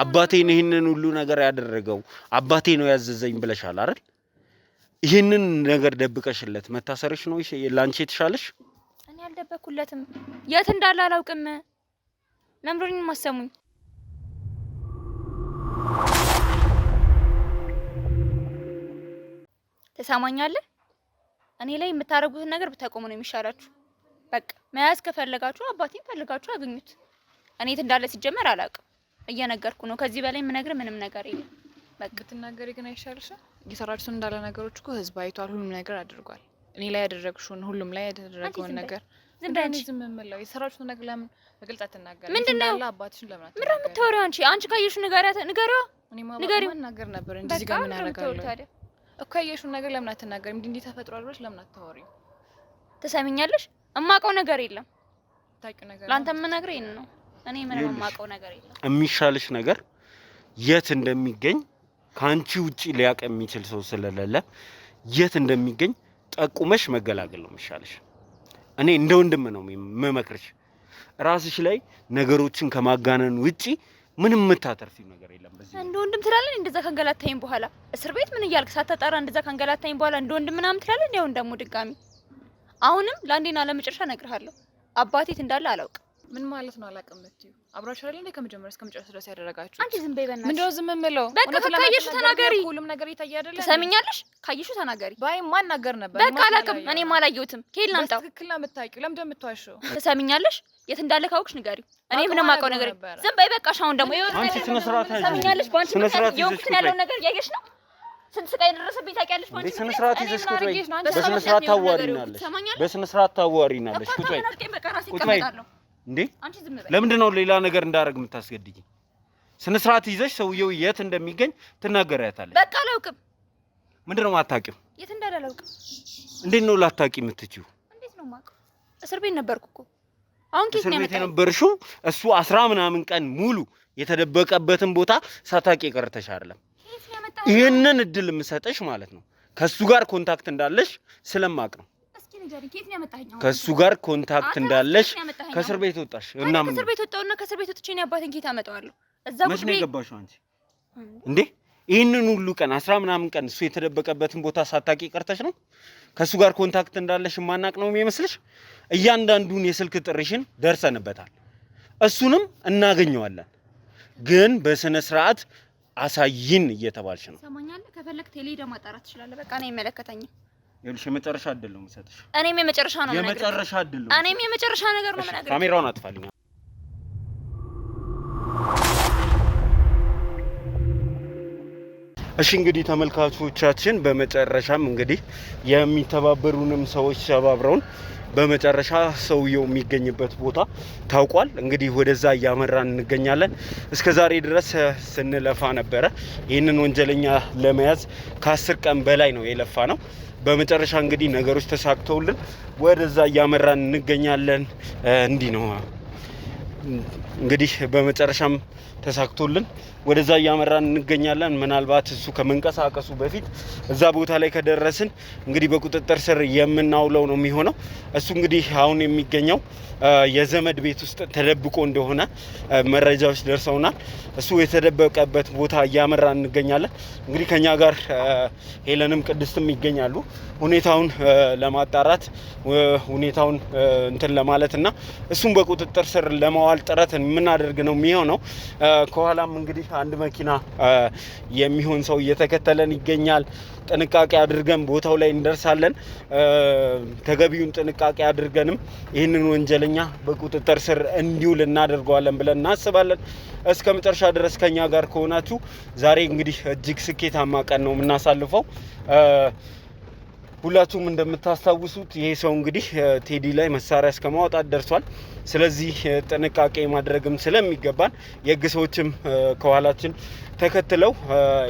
አባቴን ይሄንን ሁሉ ነገር ያደረገው አባቴ ነው ያዘዘኝ ብለሻል አይደል? ይሄንን ነገር ደብቀሽለት መታሰርሽ ነው ላንቺ የተሻለሽ? እኔ አልደበኩለትም። የት እንዳለ አላውቅም። ለምንድን ነው የማሰሙኝ? ተሰማኛለህ? እኔ ላይ የምታረጉትን ነገር ብታቆሙ ነው የሚሻላችሁ። በቃ መያዝ ከፈለጋችሁ አባቴን ፈልጋችሁ አገኙት። እኔ የት እንዳለ ሲጀመር አላውቅም። እየነገርኩ ነው። ከዚህ በላይ የምነግርህ ምንም ነገር የለም። በቃ ትናገሪ ግን አይሻልሽም? እየሰራችሁት እንዳለ ነገሮች እኮ ህዝብ አይቷል። ሁሉም ነገር አድርጓል። እኔ ላይ ያደረግሽውን ሁሉም ላይ ያደረገውን ነገር ዝም ብለው የሰራችሁት ነገር ለምን በግልጽ አትናገሪም? ምንድነው አባትሽን ለምን አትናገሪም? ምንድነው የምታወሪው አንቺ ካየሽው ንገሪው። እኔ ማባማ ነገር ነበር እንጂ እዚህ ጋር ምን አደርጋለሁ እኮ ያየሽውን ነገር ለምን አትናገሪም? እንዲህ ተፈጥሯል ብለሽ ለምን አታወሪም? ትሰሚኛለሽ? እማውቀው ነገር የለም። ታውቂው ነገር ላንተ የምነግርህ ይሄን ነው። እኔ ምንም የማውቀው ነገር የለም። የሚሻልሽ ነገር የት እንደሚገኝ ካንቺ ውጪ ሊያውቅ የሚችል ሰው ስለሌለ የት እንደሚገኝ ጠቁመሽ መገላገል ነው የሚሻልሽ። እኔ እንደ ወንድም ነው የምመክርሽ። ራስሽ ላይ ነገሮችን ከማጋነን ውጪ ምንም የምታተርፊው ነገር የለም። በዚህ እንደ ወንድም ትላለህ። እንደዛ ካንገላታኝ በኋላ እስር ቤት ምን እያልክ ሳታጣራ እንደዛ ካንገላታኝ በኋላ እንደ ወንድም ምናምን ትላለህ። እንደው ደግሞ ድጋሚ አሁንም ለአንዴና ለመጨረሻ እነግርሃለሁ፣ አባቴት እንዳለ አላውቅም። ምን ማለት ነው አላውቅም እትዩ? አብራችሁ አይደል እንደ ከመጀመሪያ እስከ መጨረሻ ድረስ ያደረጋችሁ? አንቺ ዝም በይ በእናትሽ። ምንድነው ዝም የምለው? በቃ ካየሽው ተናገሪ። ሁሉም ነገር ይታያል አይደል? ትሰሚኛለሽ? ካየሽው ተናገሪ። ባይ ማን ነገር ነበር? በቃ አላውቅም። እኔም አላየሁትም። ከየት ላምጣው? ትክክል ነው የምታውቂው። ለምን እንደምትዋሽው? ትሰሚኛለሽ? የት እንዳለ ካውቅሽ ንገሪው። እኔ ምንም አውቀው ነገር ዝም በይ በቃሽ። አሁን ደግሞ አንቺ ስነ ስርዓት አይደለም። ትሰሚኛለሽ? ባንቺ ምክንያት የወቅቱን ያለው ነገር እያየሽ ነው። ስንት ስቃይ ደረሰብኝ ታውቂያለሽ? ባንቺ በስነ ስርዓት ይዘሽ ቁጭ በይ። በስነ ስርዓት ታዋሪናለሽ። በስነ ስርዓት ታዋሪናለሽ። ቁጭ በይ። ቁጭ በይ። እንዴ ለምንድን ነው ሌላ ነገር እንዳደርግ የምታስገድጂ? ስነ ስርዓት ይዘሽ ሰውየው የት እንደሚገኝ ትናገሪያታለሽ። በቃ አላውቅም። ምንድን ነው የማታውቂው? የት እንዳለ አላውቅም። እንዴት ነው ላታውቂ የምትችይው? እንዴት ነው የማውቀው? እስር ቤት ነበርኩ እኮ። አሁን ከየት ነው የመጣው? የነበርሽው እሱ 10 ምናምን ቀን ሙሉ የተደበቀበትን ቦታ ሳታውቂ ቀርተሽ አይደለም። ይሄንን እድል የምሰጥሽ ማለት ነው ከሱ ጋር ኮንታክት እንዳለሽ ስለማቅ ነው። ከሱ ጋር ኮንታክት እንዳለሽ ከእስር ቤት ወጣሽ እና ምን ከእስር ቤት ወጣውና ከእስር ቤት ወጥቼ ነው አባቴን ኬት አመጣዋለሁ? እዛ መች ነው የገባሽው አንቺ እንዴ? ይሄንን ሁሉ ቀን 10 ምናምን ቀን እሱ የተደበቀበትን ቦታ ሳታውቂ ቀርተሽ ነው? ከሱ ጋር ኮንታክት እንዳለሽ ማናቅ ነው የሚመስልሽ? እያንዳንዱን የስልክ ጥሪሽን ደርሰንበታል። እሱንም እናገኘዋለን፣ ግን በስነ ስርዓት አሳይን እየተባልሽ ነው። ሰማኛለህ? ከፈለክ ቴሌ ሄደህ ማጣራት ትችላለህ። በቃ እኔ አይመለከተኝም። ይኸውልሽ የመጨረሻ እድል ነው የምሰጥሽ። እኔም የመጨረሻ ነው ነገር የመጨረሻ እድል ነው። እኔም የመጨረሻ ነገር ነው ነገር። ካሜራውን አጥፋልኝ። እሺ እንግዲህ ተመልካቾቻችን በመጨረሻም እንግዲህ የሚተባበሩንም ሰዎች ተባብረውን በመጨረሻ ሰውየው የሚገኝበት ቦታ ታውቋል። እንግዲህ ወደዛ እያመራን እንገኛለን። እስከዛሬ ድረስ ስንለፋ ነበረ ይህንን ወንጀለኛ ለመያዝ ከ10 ቀን በላይ ነው የለፋ ነው። በመጨረሻ እንግዲህ ነገሮች ተሳክተውልን ወደዛ እያመራን እንገኛለን። እንዲህ ነው እንግዲህ በመጨረሻም ተሳክቶልን ወደዛ እያመራን እንገኛለን። ምናልባት እሱ ከመንቀሳቀሱ በፊት እዛ ቦታ ላይ ከደረስን እንግዲህ በቁጥጥር ስር የምናውለው ነው የሚሆነው። እሱ እንግዲህ አሁን የሚገኘው የዘመድ ቤት ውስጥ ተደብቆ እንደሆነ መረጃዎች ደርሰውናል። እሱ የተደበቀበት ቦታ እያመራን እንገኛለን። እንግዲህ ከኛ ጋር ሄለንም ቅድስትም ይገኛሉ። ሁኔታውን ለማጣራት ሁኔታውን እንትን ለማለትና እሱን በቁጥጥር ስር ለማዋል ጥረት የምናደርግ ነው የሚሆነው። ከኋላም እንግዲህ አንድ መኪና የሚሆን ሰው እየተከተለን ይገኛል። ጥንቃቄ አድርገን ቦታው ላይ እንደርሳለን። ተገቢውን ጥንቃቄ አድርገንም ይህንን ወንጀለኛ በቁጥጥር ስር እንዲውል እናደርገዋለን ብለን እናስባለን። እስከ መጨረሻ ድረስ ከኛ ጋር ከሆናችሁ ዛሬ እንግዲህ እጅግ ስኬታማ ቀን ነው የምናሳልፈው። ሁላችሁም እንደምታስታውሱት ይሄ ሰው እንግዲህ ቴዲ ላይ መሳሪያ እስከማውጣት ደርሷል። ስለዚህ ጥንቃቄ ማድረግም ስለሚገባን የህግ ሰዎችም ከኋላችን ተከትለው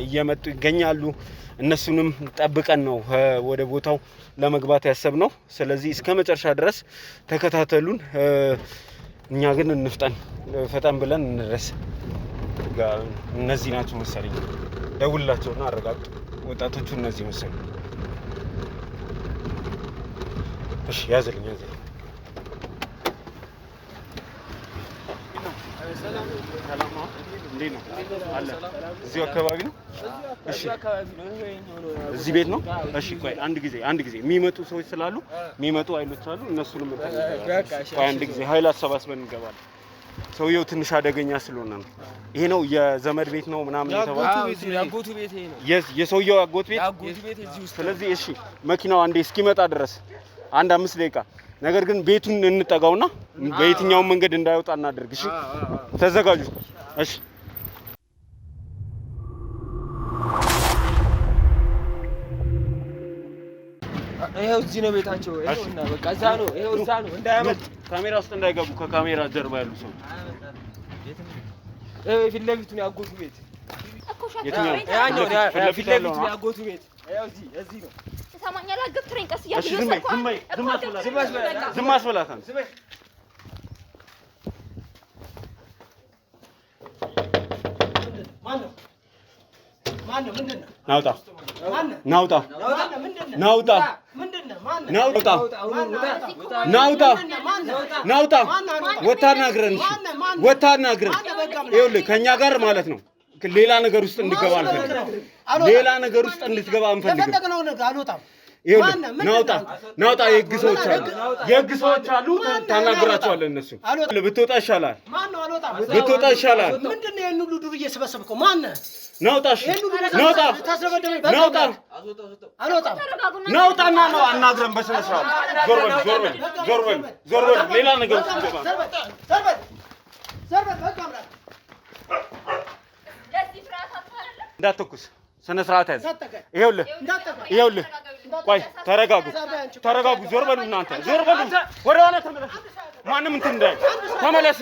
እየመጡ ይገኛሉ። እነሱንም ጠብቀን ነው ወደ ቦታው ለመግባት ያሰብነው። ስለዚህ እስከ መጨረሻ ድረስ ተከታተሉን። እኛ ግን እንፍጠን፣ ፈጠን ብለን እንድረስ። እነዚህ ናቸው መሰለኝ፣ ደውላቸውና አረጋግጡ። ወጣቶቹ እነዚህ መሰለኝ። እሺ ያዝልኝ። ሰላም ነው። እንዴት ነው አለ? እዚሁ አካባቢ ነው። እሺ እዚህ ቤት ነው። እሺ ቆይ አንድ ጊዜ የሚመጡ ሰዎች ስላሉ የሚመጡ ኃይሎች አሉ። እነሱንም ቆይ አንድ ጊዜ ኃይል አሰባስበን እንገባለን። ሰውየው ትንሽ አደገኛ ስለሆነ ነው። ይሄ ነው የዘመድ ቤት ነው ምናምን የተባለው። ያጎቱ ቤት ይሄ ነው። የሰውየው አጎት ቤት። ስለዚህ እሺ መኪናው አንዴ እስኪመጣ ድረስ አንድ 5 ደቂቃ ነገር ግን ቤቱን እንጠጋውና በየትኛው መንገድ እንዳይወጣ እናደርግ። እሺ ተዘጋጁ። እሺ ይሄው እዚህ ነው ቤታቸው። ይሄውና በቃ እዛ ነው። ይሄው እዛ ነው። እንዳያመልጥ ካሜራ ውስጥ እንዳይገቡ ከካሜራ ጀርባ ያሉ ሰዎች። ፊት ለፊቱ ነው ያጎቱ ቤት እኮ ሻት የትኛው? ያኛው ፊት ለፊቱ ነው ያጎቱ ቤት። ይሄው እዚህ ነው። ተሰማኛለህ? አገብትረኝ ቀስ እያልኩ ዝም አስበላት። ናውጣ ናውጣ ናውጣ ናውጣ ናውጣ ወታናግረን ይኸውልህ ከእኛ ጋር ማለት ነው። ሌላ ነገር ውስጥ እንድገባ አንፈልግም። ሌላ ነገር ውስጥ እንድትገባ አንፈልግም። ናውጣ ናውጣ። የህግ ሰዎች አሉ። ታናግራቸዋለህ። እነሱ ብትወጣ ይሻላል። ብትወጣ ይሻላል። ምንድን ነው ይሄን ሁሉ ዱርዬ ሰበሰብከው? ማነህ? ናውጣ ናውጣ ናውጣ ናውጣና ነው አናግረን በስነ ስርዓት። ዞር በል ሌላ ነገር ውስጥ እንገባ። እንዳትተኩስ ስነ ስርዓት ያዝ። ይኸውልህ ቆይ ተረጋጉ። ዞር በሉ እናንተ፣ ዞር በሉ። ወደ ኋላ ተመለስ። ማንም እንትን እንዳይ ተመለስ።